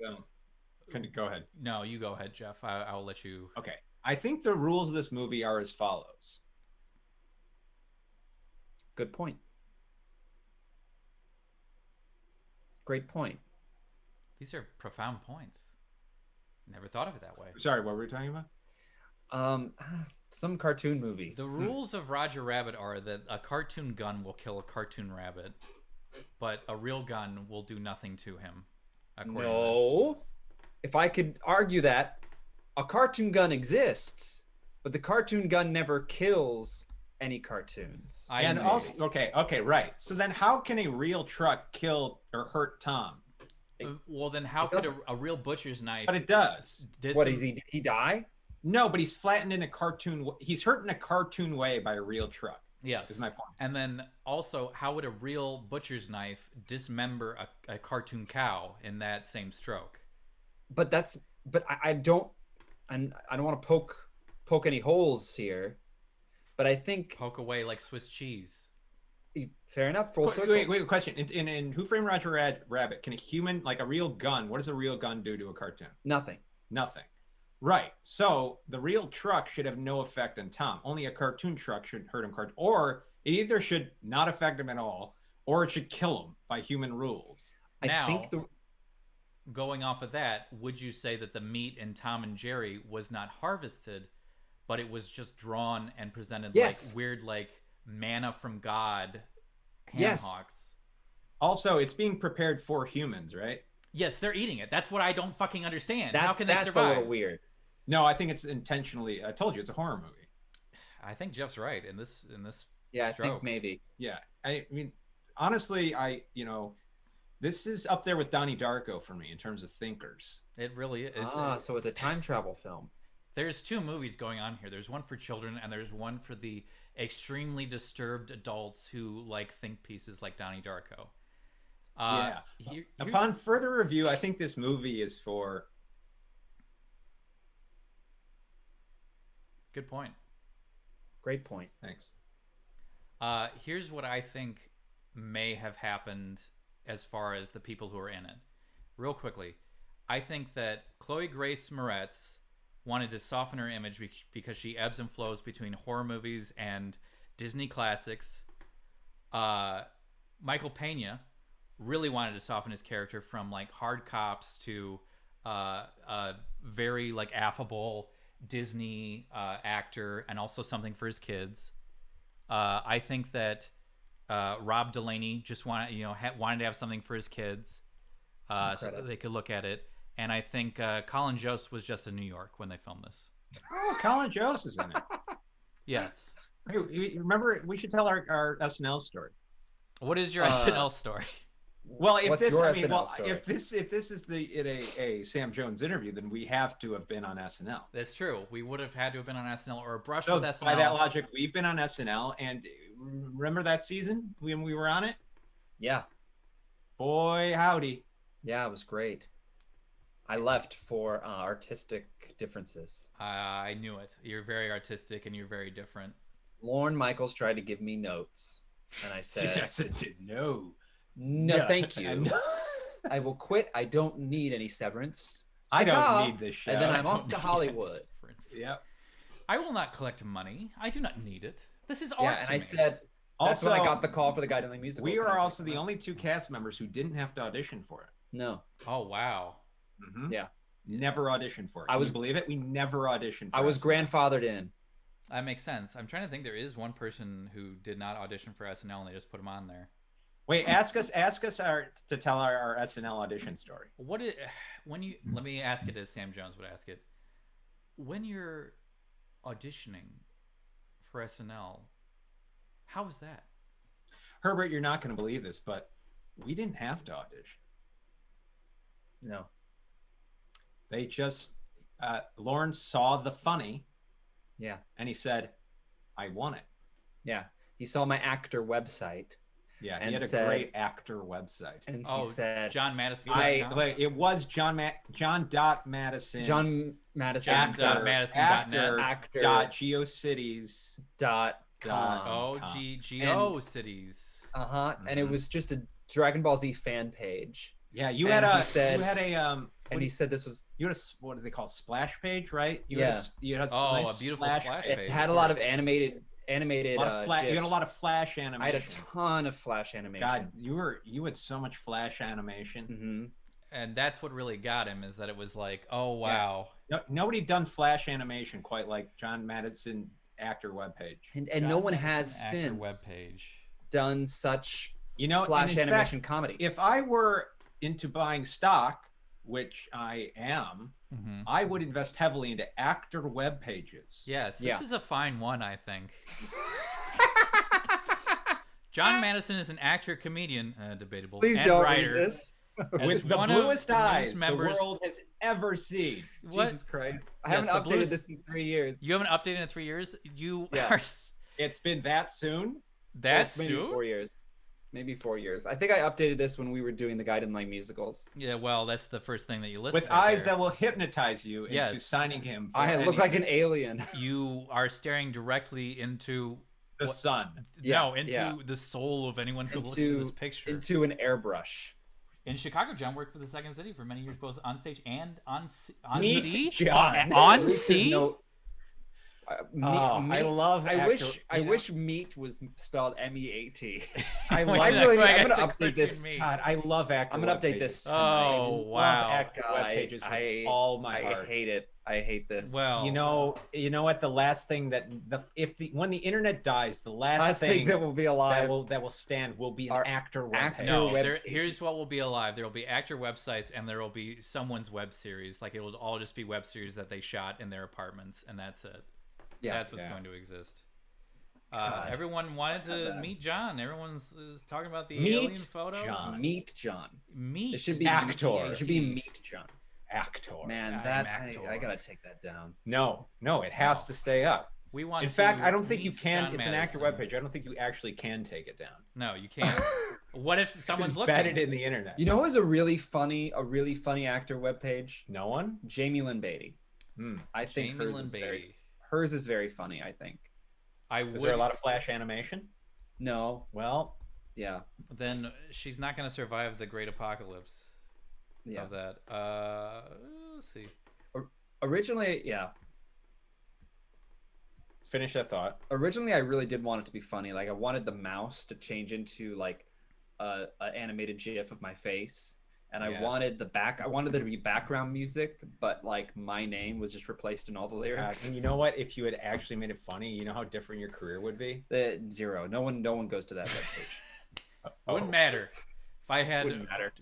Go ahead. No, you go ahead, Jeff. I'll let you. Okay. I think the rules of this movie are as follows. Good point. Great point. These are profound points. Never thought of it that way. Sorry, what were we talking about? Some cartoon movie. The rules of Roger Rabbit are that a cartoon gun will kill a cartoon rabbit, but a real gun will do nothing to him. No. If I could argue that, a cartoon gun exists, but the cartoon gun never kills any cartoons. And also, okay, right. So then how can a real truck kill or hurt Tom? Well, then how could a real butcher's knife? But it does. What is he? Did he die? No, but he's flattened in a cartoon. He's hurt in a cartoon way by a real truck. Yes, is my point. And then also, how would a real butcher's knife dismember a cartoon cow in that same stroke? But I don't want to poke any holes here, but I think poke away like Swiss cheese. Fair enough. Full circle. Wait. Question. In Who Framed Roger Rabbit, can a human, like a real gun, what does a real gun do to a cartoon? Nothing. Right. So the real truck should have no effect on Tom. Only a cartoon truck should hurt him. Or it either should not affect him at all, or it should kill him by human rules. Going off of that, would you say that the meat in Tom and Jerry was not harvested, but it was just drawn and presented like weird, like manna from God ham hocks? Also, it's being prepared for humans, right? Yes, they're eating it. That's what I don't fucking understand. How can they survive? That's a little weird. No, I think it's intentionally. I told you it's a horror movie. I think Jeff's right in this. Yeah, stroke. I think maybe. Yeah, I mean, honestly, this is up there with Donnie Darko for me in terms of thinkers. It really is. So it's a time travel film. There's two movies going on here. There's one for children, and there's one for the extremely disturbed adults who like think pieces like Donnie Darko. Upon further review, I think this movie is for. Good point. Great point. Thanks. Here's what I think may have happened as far as the people who are in it. Real quickly, I think that Chloe Grace Moretz wanted to soften her image because she ebbs and flows between horror movies and Disney classics. Michael Pena really wanted to soften his character from like hard cops to very like affable Disney actor, and also something for his kids. I think that Rob Delaney just wanted to have something for his kids, so that they could look at it. And I think Colin Jost was just in New York when they filmed this. Oh, Colin Jost is in it. Yes. Remember, we should tell our SNL story. What is your SNL story? Well, if What's this, your I mean, SNL well, story? If this is a Sam Jones interview, then we have to have been on SNL. That's true. We would have had to have been on SNL or a brush So with SNL. by that logic, we've been on SNL, and remember that season when we were on it? Yeah. Boy, howdy! Yeah, it was great. I left for artistic differences. I knew it. You're very artistic and you're very different. Lorne Michaels tried to give me notes, and I said, I said no. "No, thank you. No. I will quit. I don't need any severance. I Ta-ta." don't need this show. And then I I'm don't off to need Hollywood. any difference. Yep. I will not collect money. I do not need it. This is art. Yeah, and to I me. said, that's when I Also, got the call for the Guy to the Musical. We are also the only two cast members who didn't have to audition for it. No, Oh wow. Mm-hmm. Yeah. Never auditioned for it. I Can was- you believe it? We never auditioned for I was SNL. grandfathered in. That makes sense. I'm trying to think. There is one person who did not audition for SNL and they just put him on there. Wait, ask us to tell our SNL audition story. What it when you let me ask it as Sam Jones would ask it. When you're auditioning for SNL, how was that? Herbert, you're not going to believe this, but we didn't have to audition. No. They just Lawrence saw the funny Yeah. and he said, "I want it." Yeah. He saw my actor website, Yeah, And he had a said- great actor website. and he Oh, said, John Matteson. It was John Matteson. John Madison John dot- Madison.net. actor actor dot geocities. dot Dot- com. Oh, com. Geo cities. And it was just a Dragon Ball Z fan page. Yeah, you And had he a said- you had a And he said this was you had a what do they call splash page, right? You Yeah. Had you had Oh, nice a beautiful splash page. page. it had a lot of animated A lot of you had a GIFs. lot of flash I had a animation. ton of flash animation. God, you had so much flash animation. Hmm. And that's what really got him is that it was like, oh wow. No, nobody done flash animation quite like John Madison actor webpage. And John no one Madison has actor since webpage. done such You know, flash and in animation fact, comedy. if I were into buying stock, which I am, Mm-hmm. I would invest heavily into actor web pages. Yes, this Yeah. is a fine one, I think. John Madison is an actor, comedian, debatable, Please and don't writer. read this. As With the one of bluest the eyes news members- the world has ever seen. What? Jesus Christ. I Yes, haven't the updated blues- this in 3 years. You haven't updated in 3 years. You Yeah. are It's been that soon? that Maybe soon. 4 years. Maybe 4 years. I think I updated this when we were doing the Guide in Like musicals. Yeah, well, that's the first thing that you listed. With right eyes there. that will hypnotize you into Yes. signing him. for I look any- like an alien. You are staring directly into the what- sun. no, into yeah. the soul of anyone who looks at Into- this picture. Into an airbrush. In Chicago, John worked for the Second City for many years, both on stage and on Meet sea. John. On At least there's sea. no- I love I actor- wish you know, wish meat was spelled MEAT. I Wait, love that's really- why I I'm got gonna the update cartoon this. meat. God, I love actor I'm gonna web update pages. this Oh, tonight. Love wow. actor web pages with all my I heart. hate it. I hate this. Well, You know what? The last thing that when the internet dies, the last thing that will be alive. that will stand will be an Our actor web actor page. no, web here's what pages. will be alive. There will be actor websites, and there will be someone's web series. Like it will all just be web series that they shot in their apartments, and that's it. Yeah. That's what's Yeah. going to exist. God. Everyone wanted to bad. meet John. Everyone's is talking about the Meet alien photo. John. Meet John. Meet. It should be Actor. It should be Meet John. Actor. Man, I'm that actor. I gotta take that down. No, it has to stay up. We want. In to fact, I don't think you meet can. John It's an actor Madison. webpage. I don't think you actually can take it down. No, you can't. What if someone's It's looking? embedded in the internet. You know who's a really funny actor webpage? No one. Jamie Lynn Beatty. Hmm. I think Jamie hers Lynn is Beatty. hers is very funny. I think. I would. Is there a lot of flash animation? No. Well, Yeah. Then she's not going to survive the great apocalypse Yeah. of that. Let's see. Originally, yeah. finish that thought. Originally, I really did want it to be funny. Like I wanted the mouse to change into like a animated GIF of my face, and Yeah. I wanted there to be background music, but like my name was just replaced in all the lyrics. And you know what? If you had actually made it funny, you know how different your career would be. Zero. No one goes to that webpage. Wouldn't matter if I had Wouldn't matter.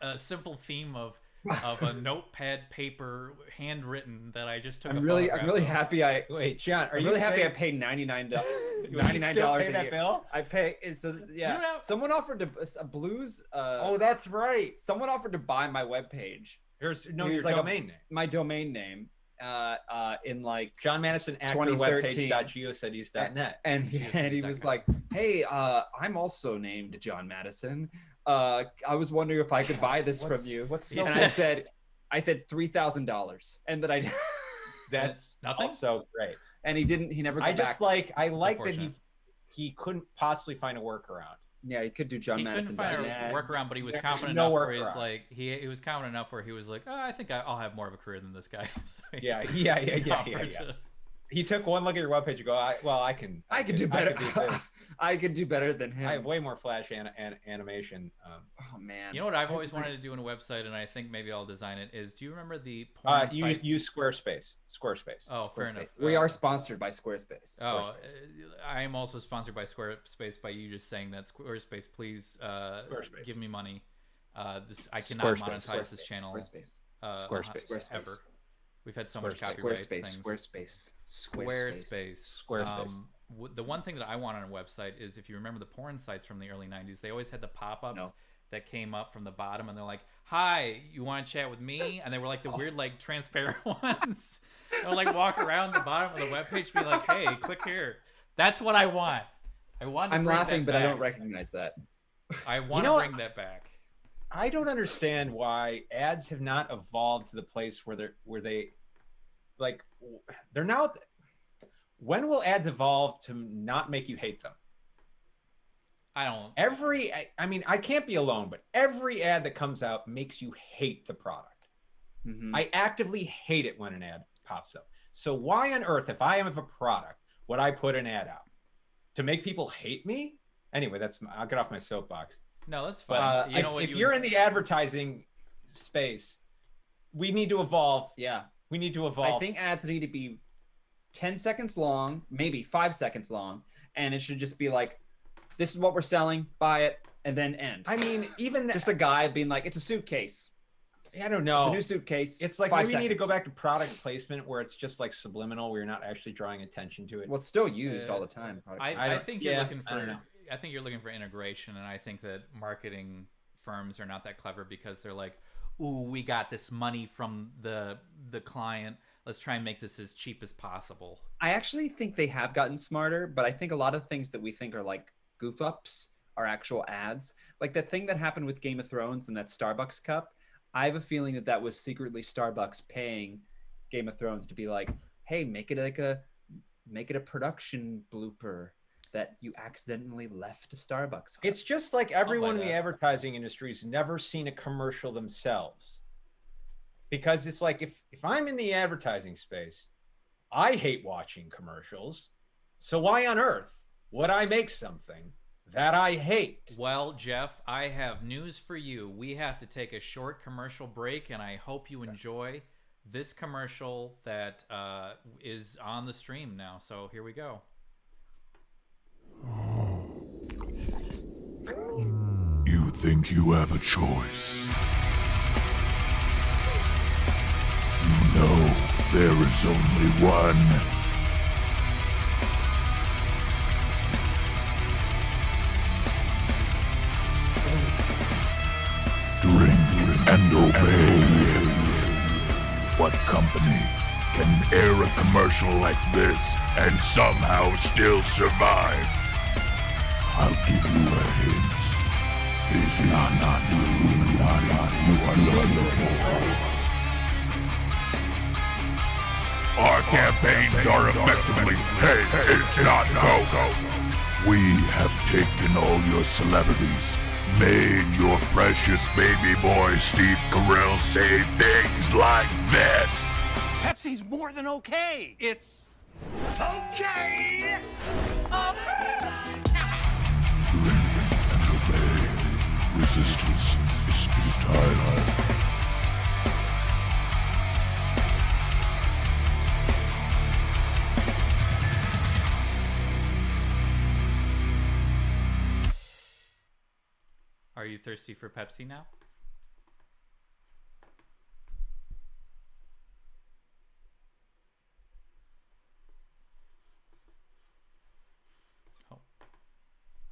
a simple theme of of a notepad paper handwritten that I just took. I'm really happy. Wait, John, are I'm you really happy I saying- paid $99 You $99 still a pay that year. bill? I pay. It's yeah. know- Someone offered to a Blues. Oh, that's right. Someone offered to buy my webpage, Here's It your was like domain name. my domain name, in like John Matteson, actor 2013. webpage.geocities.net. and he was like, "Hey, I'm also named John Madison. I was wondering if I could buy this from you." What's And so I said $3,000, and that I That's Nothing? also great. and he didn't. He never. Got I just back. I like that unfortunate. he couldn't possibly find a workaround. Yeah, he could do John He couldn't Madison. find a workaround, but he was There's confident no enough where he's workaround. like he was confident enough where he was like, oh, I think I'll have more of a career than this guy. So he offered to- He took one look at your webpage and go, I can do better. I can do this. I could do better than him. I have way more flash animation. Oh man. You know what I've always wanted to do in a website, and I think maybe I'll design it. Is do you remember the porn You sites? use Squarespace. Squarespace. Oh, fair enough. We are sponsored by Squarespace. Oh, I am also sponsored by Squarespace. By you just saying that, Squarespace, please Squarespace. give me money. I cannot Squarespace. monetize this channel. Squarespace. Squarespace. Ever. We've had so much copyright things. Squarespace. Squarespace. The one thing that I want on a website is, if you remember the porn sites from the early 90s, they always had the pop-ups No. that came up from the bottom, and they're like, hi, you want to chat with me? And they were like the weird, like, transparent ones. They'll like walk around the bottom of the webpage, be like, hey, click here. That's what I want. I'm laughing, but I don't recognize that. I want You know to bring that back. I don't understand why ads have not evolved to the place where they're now. When will ads evolve to not make you hate them? I don't. I mean, I can't be alone, but every ad that comes out makes you hate the product. Mhm. I actively hate it when an ad pops up. So why on earth, if I am of a product, would I put an ad out? To make people hate me? Anyway, I'll get off my soapbox. No, that's fine. But if you're in the advertising space, we need to evolve. Yeah. We need to evolve. I think ads need to be 10 seconds long, maybe 5 seconds long, and it should just be like, this is what we're selling, buy it, and then end. I mean, even Just a guy being like, it's a suitcase. I don't know. It's a new suitcase. It's like 5 maybe we need to go seconds. back to product placement where it's just like subliminal, where you're not actually drawing attention to it. Well, it's still used all the time. I think you're looking I don't for. know. I think you're looking for integration, and I think that marketing firms are not that clever because they're like, "Ooh, we got this money from the client. Let's try and make this as cheap as possible." I actually think they have gotten smarter, but I think a lot of things that we think are like goof ups are actual ads. Like that thing that happened with Game of Thrones and that Starbucks cup. I have a feeling that was secretly Starbucks paying Game of Thrones to be like, "Hey, make it a production blooper that you accidentally left a Starbucks cup." It's just like everyone in the that. advertising industry has never seen a commercial themselves. Because it's like, if I'm in the advertising space, I hate watching commercials. So why on earth would I make something that I hate? Well, Jeff, I have news for you. We have to take a short commercial break, and I hope you enjoy this commercial that is on the stream now. So here we go. You think you have a choice. You know there is only one. Drink and obey. What company can air a commercial like this and somehow still survive? I'll give you a hint. Is not the Illuminati you are looking for. Our campaigns are effectively, hey, it's not go. We have taken all your celebrities, made your precious baby boy Steve Carell say things like this. Pepsi's more than okay. It's okay. Drink and obey. Resistance is futile. Are you thirsty for Pepsi now?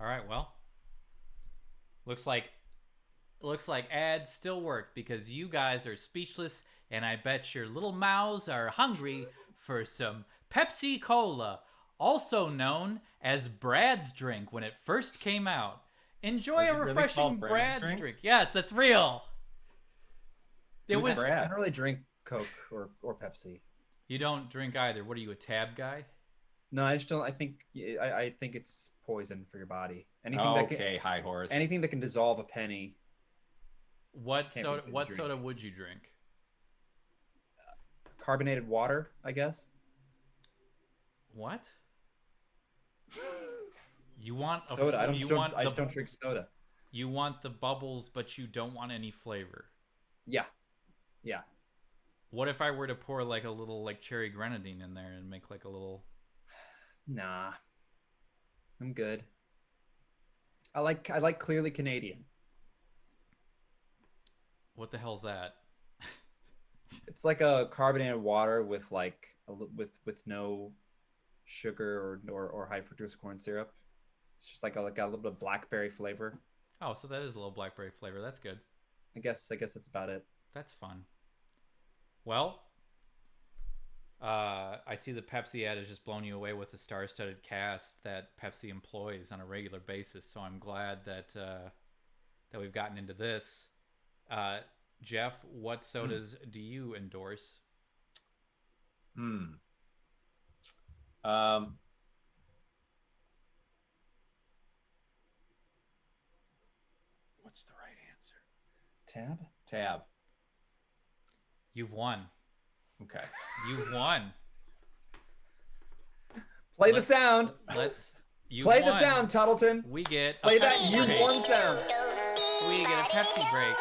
All right, well, looks like ads still work because you guys are speechless, and I bet your little mouths are hungry for some Pepsi Cola, also known as Brad's drink when it first came out. Enjoy Was a it really refreshing called Brad's Brad's drink? drink? Yes, that's real. It Who's was. Brad? I don't really drink Coke or Pepsi. You don't drink either. What are you, a tab guy? No, I just don't. I think it's poison for your body. Anything Oh, that can, okay, high horse. anything that can dissolve a penny. What Can't be soda? good What drink. soda would you drink? Carbonated water, I guess. What? You want a Soda. you want I just the- don't drink soda. You want the bubbles, but you don't want any flavor. Yeah. Yeah. What if I were to pour like a little like cherry grenadine in there and make like a little? Nah. I'm good. I like clearly Canadian. What the hell's that? It's like a carbonated water with like with no sugar or high fructose corn syrup. It's just like a little bit of blackberry flavor. Oh, so that is a little blackberry flavor. That's good. I guess that's about it. That's fun. Well, I see the Pepsi ad has just blown you away with the star-studded cast that Pepsi employs on a regular basis. So I'm glad that that we've gotten into this. Jeff, what sodas do you endorse? What's the right answer? Tab? Tab. You've won. Okay. You've won. Play the sound. Let's. You Play won. the sound, Tuttleton. We get Play a that Pepsi you break. won sound. We get a Pepsi break.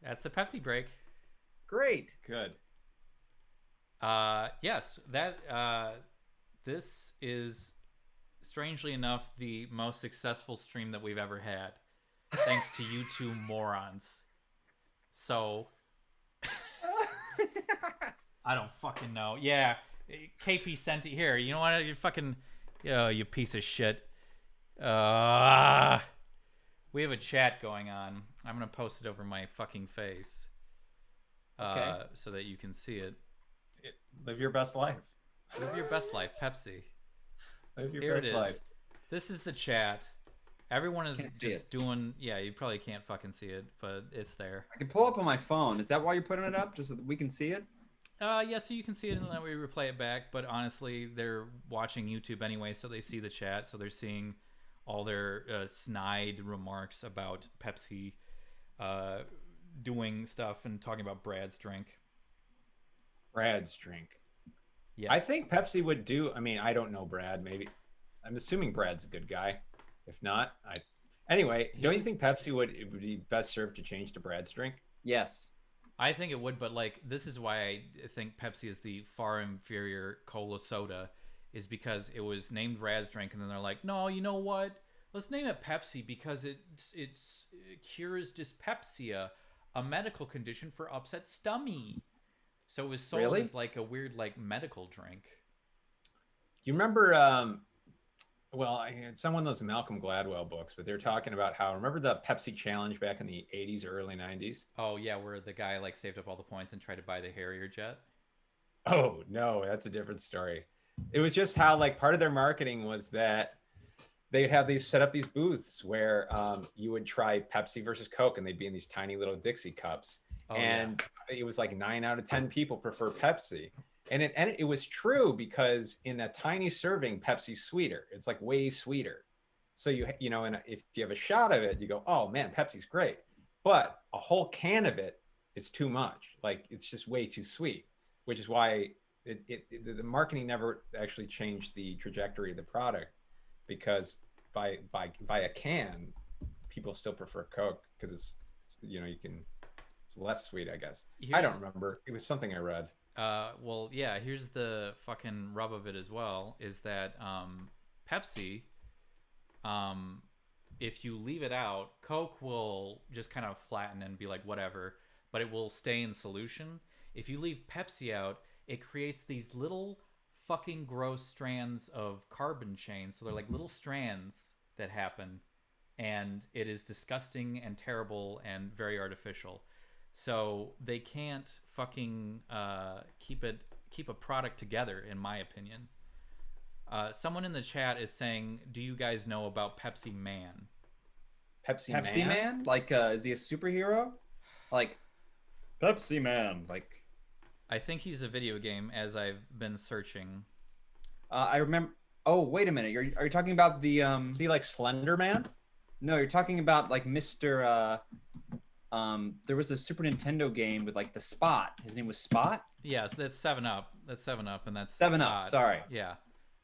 That's the Pepsi break. Great. Good. Yes, that this is strangely enough the most successful stream that we've ever had, thanks to you two morons. So I don't fucking know. Yeah, KP sent it here. You know what? You fucking, you piece of shit. We have a chat going on. I'm gonna post it over my fucking face, Okay. so that you can see it. Live your best life. Live your best life, Pepsi. Live your Here best it is. life. This is the chat. Everyone is Can't see just it. doing. Yeah, you probably can't fucking see it, but it's there. I can pull up on my phone. Is that why you're putting it up? Just so that we can see it? Yeah, so you can see it and then we replay it back. But honestly, they're watching YouTube anyway, so they see the chat, so they're seeing all their snide remarks about Pepsi doing stuff and talking about Brad's drink. Brad's drink. Yeah, I think Pepsi would do. I mean, I don't know Brad. Maybe I'm assuming Brad's a good guy. If not, anyway. Don't you think Pepsi it would be best served to change to Brad's drink? Yes. I think it would, but like this is why I think Pepsi is the far inferior cola soda, is because it was named Brad's drink, and then they're like, no, you know what? Let's name it Pepsi because it cures dyspepsia, a medical condition for upset stomach. So it was sold Really? as like a weird like medical drink. You remember? Well, it's some one of those Malcolm Gladwell books, but they're talking about how. Remember the Pepsi challenge back in the '80s or early '90s? Oh yeah, where the guy like saved up all the points and tried to buy the Harrier jet. Oh no, that's a different story. It was just how like part of their marketing was that they'd have these set up these booths where you would try Pepsi versus Coke, and they'd be in these tiny little Dixie cups. Oh, And it was like 9 out of 10 people prefer Pepsi. And it was true because in that tiny serving, Pepsi's sweeter. It's like way sweeter. So you know, and if you have a shot of it, you go, oh man, Pepsi's great. But a whole can of it is too much. Like it's just way too sweet, which is why the marketing never actually changed the trajectory of the product, because by a can, people still prefer Coke because it's you know, it's less sweet, I guess. I don't remember. It was something I read. Well, yeah, here's the fucking rub of it as well, is that Pepsi, if you leave it out, Coke will just kind of flatten and be like whatever, but it will stay in solution. If you leave Pepsi out, it creates these little fucking gross strands of carbon chains. So they're like little strands that happen, and it is disgusting and terrible and very artificial. So they can't fucking keep a product together, in my opinion. Someone in the chat is saying, do you guys know about Pepsi Man? Pepsi Man? Like, is he a superhero? Like, Pepsi Man. Like, I think he's a video game, as I've been searching. I remember. Oh, wait a minute. Are you talking about the Is he like Slender Man? No, you're talking about like Mr. There was a Super Nintendo game with like the Spot. His name was Spot. Yes, that's 7-Up. That's 7-Up, and that's 7-Up. Sorry. Yeah.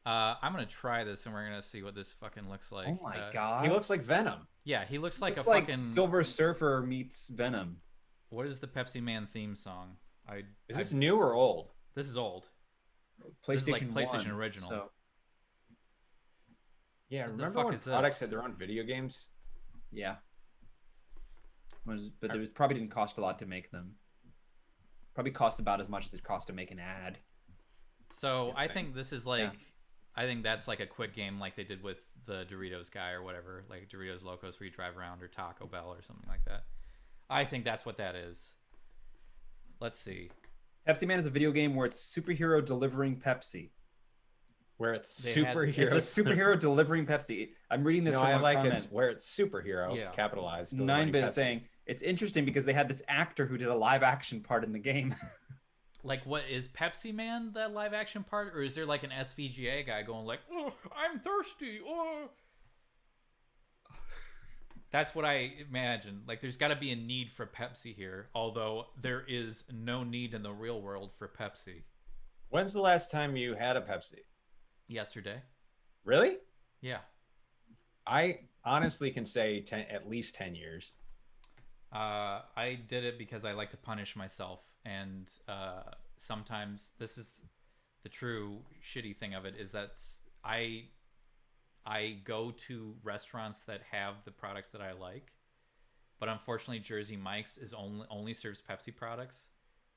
I'm gonna try this, and we're gonna see what this fucking looks like. Oh my god. He looks like Venom. Yeah, he looks like Looks a like fucking Silver Surfer meets Venom. What is the Pepsi Man theme song? Is this new or old? This is old. PlayStation This is like PlayStation 1, original. So. Yeah, What the remember fuck when is products this? had their own video games? Yeah. But there probably didn't cost a lot to make them. Probably cost about as much as it cost to make an ad. So I think this is like, Yeah. I think that's like a quick game like they did with the Doritos guy or whatever, like Doritos Locos where you drive around, or Taco Bell or something like that. I think that's what that is. Let's see. Pepsi Man is a video game where it's superhero delivering Pepsi. Where it's They had- superhero. It's a superhero delivering Pepsi. I'm reading this No, from I a like comment. it's where it's superhero Yeah. capitalized. 9-bit is saying it's interesting because they had this actor who did a live action part in the game. Like, what is Pepsi Man that live action part, or is there like an SVGA guy going like, "Oh, I'm thirsty"? Oh, that's what I imagine. Like, there's got to be a need for Pepsi here, although there is no need in the real world for Pepsi. When's the last time you had a Pepsi? Yesterday, Really? yeah. I honestly can say at least 10 years. I did it because I like to punish myself, and sometimes this is the true shitty thing of it is that I go to restaurants that have the products that I like, but unfortunately Jersey Mike's is only serves Pepsi products,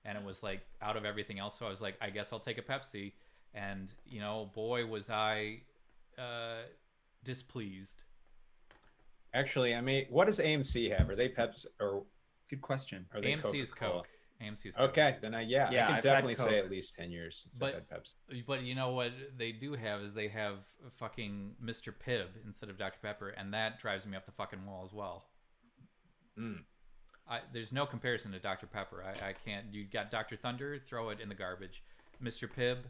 and it was like out of everything else, so I was like, I guess I'll take a Pepsi, and you know, boy was I displeased. Actually, I mean, what does AMC have? Are they Pepsi or Good question. are they AMC is Coca-Cola? Coke. AMC is Coke. Okay, then Yeah, I can I've had definitely say Coke. at least 10 years since But- I've had Pepsi. But you know what they do have is they have fucking Mr. Pibb instead of Dr. Pepper, and that drives me up the fucking wall as well. Mm. There's no comparison to Dr. Pepper. I can't. You got Dr. Thunder, throw it in the garbage. Mr. Pibb,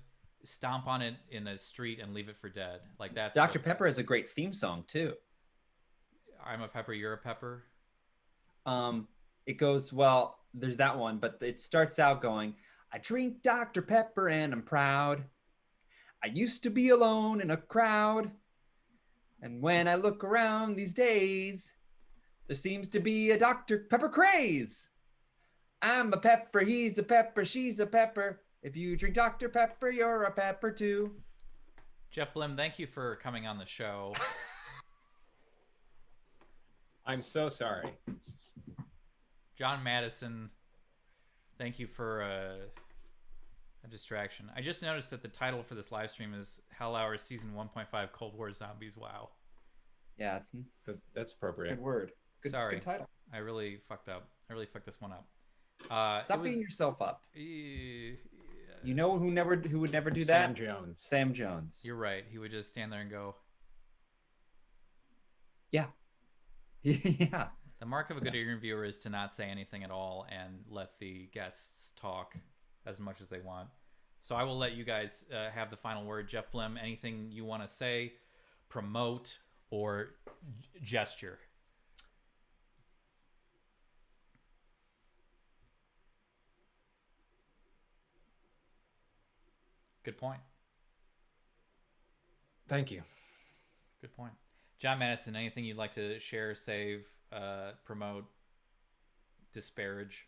stomp on it in a street and leave it for dead. Like that's Dr. what- Pepper has a great theme song too. I'm a pepper, you're a pepper. It goes, well, there's that one, but it starts out going, I drink Dr. Pepper and I'm proud. I used to be alone in a crowd. And when I look around these days, there seems to be a Dr. Pepper craze. I'm a pepper, he's a pepper, she's a pepper. If you drink Dr. Pepper, you're a pepper too. Jeff Blim, thank you for coming on the show. I'm so sorry. John Matteson, thank you for a distraction. I just noticed that the title for this live stream is Hell Hour Season 1.5 Cold War Zombies. Wow. Yeah, That's appropriate. good word. Sorry. Good title. I really fucked up. I really fucked this one up. Stop beating yourself up. You You know who would never do Sam that? Jones. Sam Jones. You're right. He would just stand there and go. Yeah. Yeah. The mark of a good interviewer is to not say anything at all and let the guests talk as much as they want. So I will let you guys have the final word. Jeff Blim, anything you want to say, promote, or gesture? Good point. Thank you. Good point. John Madison, anything you'd like to share, save, promote, disparage?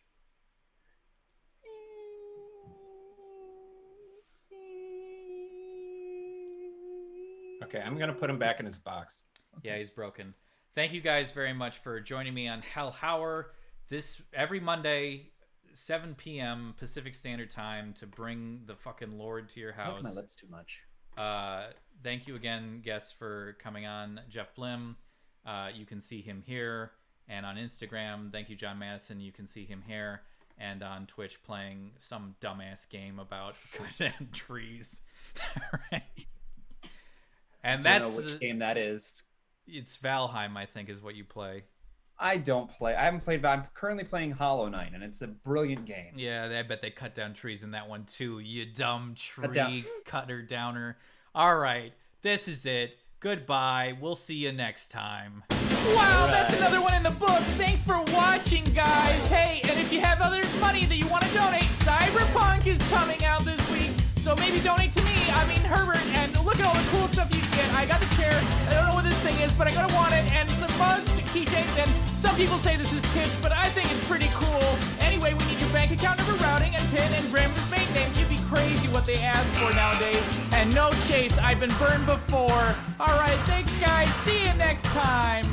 Okay, I'm gonna put him back in his box. Yeah, he's broken. Thank you guys very much for joining me on Hell Hour. This every Monday, 7 p.m. Pacific Standard Time to bring the fucking Lord to your I like house. my lips too much. Thank you again, guests, for coming on. Jeff Blim, you can see him here. And on Instagram, thank you, John Matteson. You can see him here. And on Twitch, playing some dumbass game about goddamn trees. Right? And I that's don't know which game that is. It's Valheim, I think, is what you play. I don't play. I haven't played. I'm currently playing Hollow Knight, and it's a brilliant game. Yeah, I bet they cut down trees in that one too. You dumb tree cutter downer. All right, this is it. Goodbye. We'll see you next time. Wow, that's another one in the book. Thanks for watching, guys. Hey, and if you have other money that you want to donate, Cyberpunk is coming out this week. So maybe donate to me, Herbert, and look at all the cool stuff you can get. I got the chair. I don't know what this thing is, but I'm going to want it. And some mugs, keychains, and some people say this is kitsch, but I think it's pretty cool. Anyway, we need your bank account number, routing, and PIN, and grandmother's maiden name. You'd be crazy what they ask for nowadays. And no chase, I've been burned before. All right, thanks, guys. See you next time.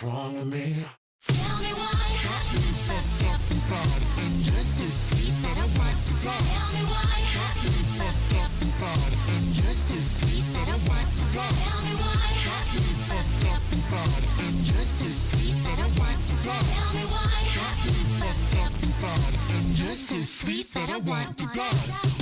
wrong with me? Tell me why you fucked up inside, and you're so sweet that I want to die. Tell me why you fucked up inside, and you're so sweet that I want to die. Tell me why you fucked up inside, and you're so sweet that I want to die. Tell me why you fucked up inside, and you're so sweet that I want to die.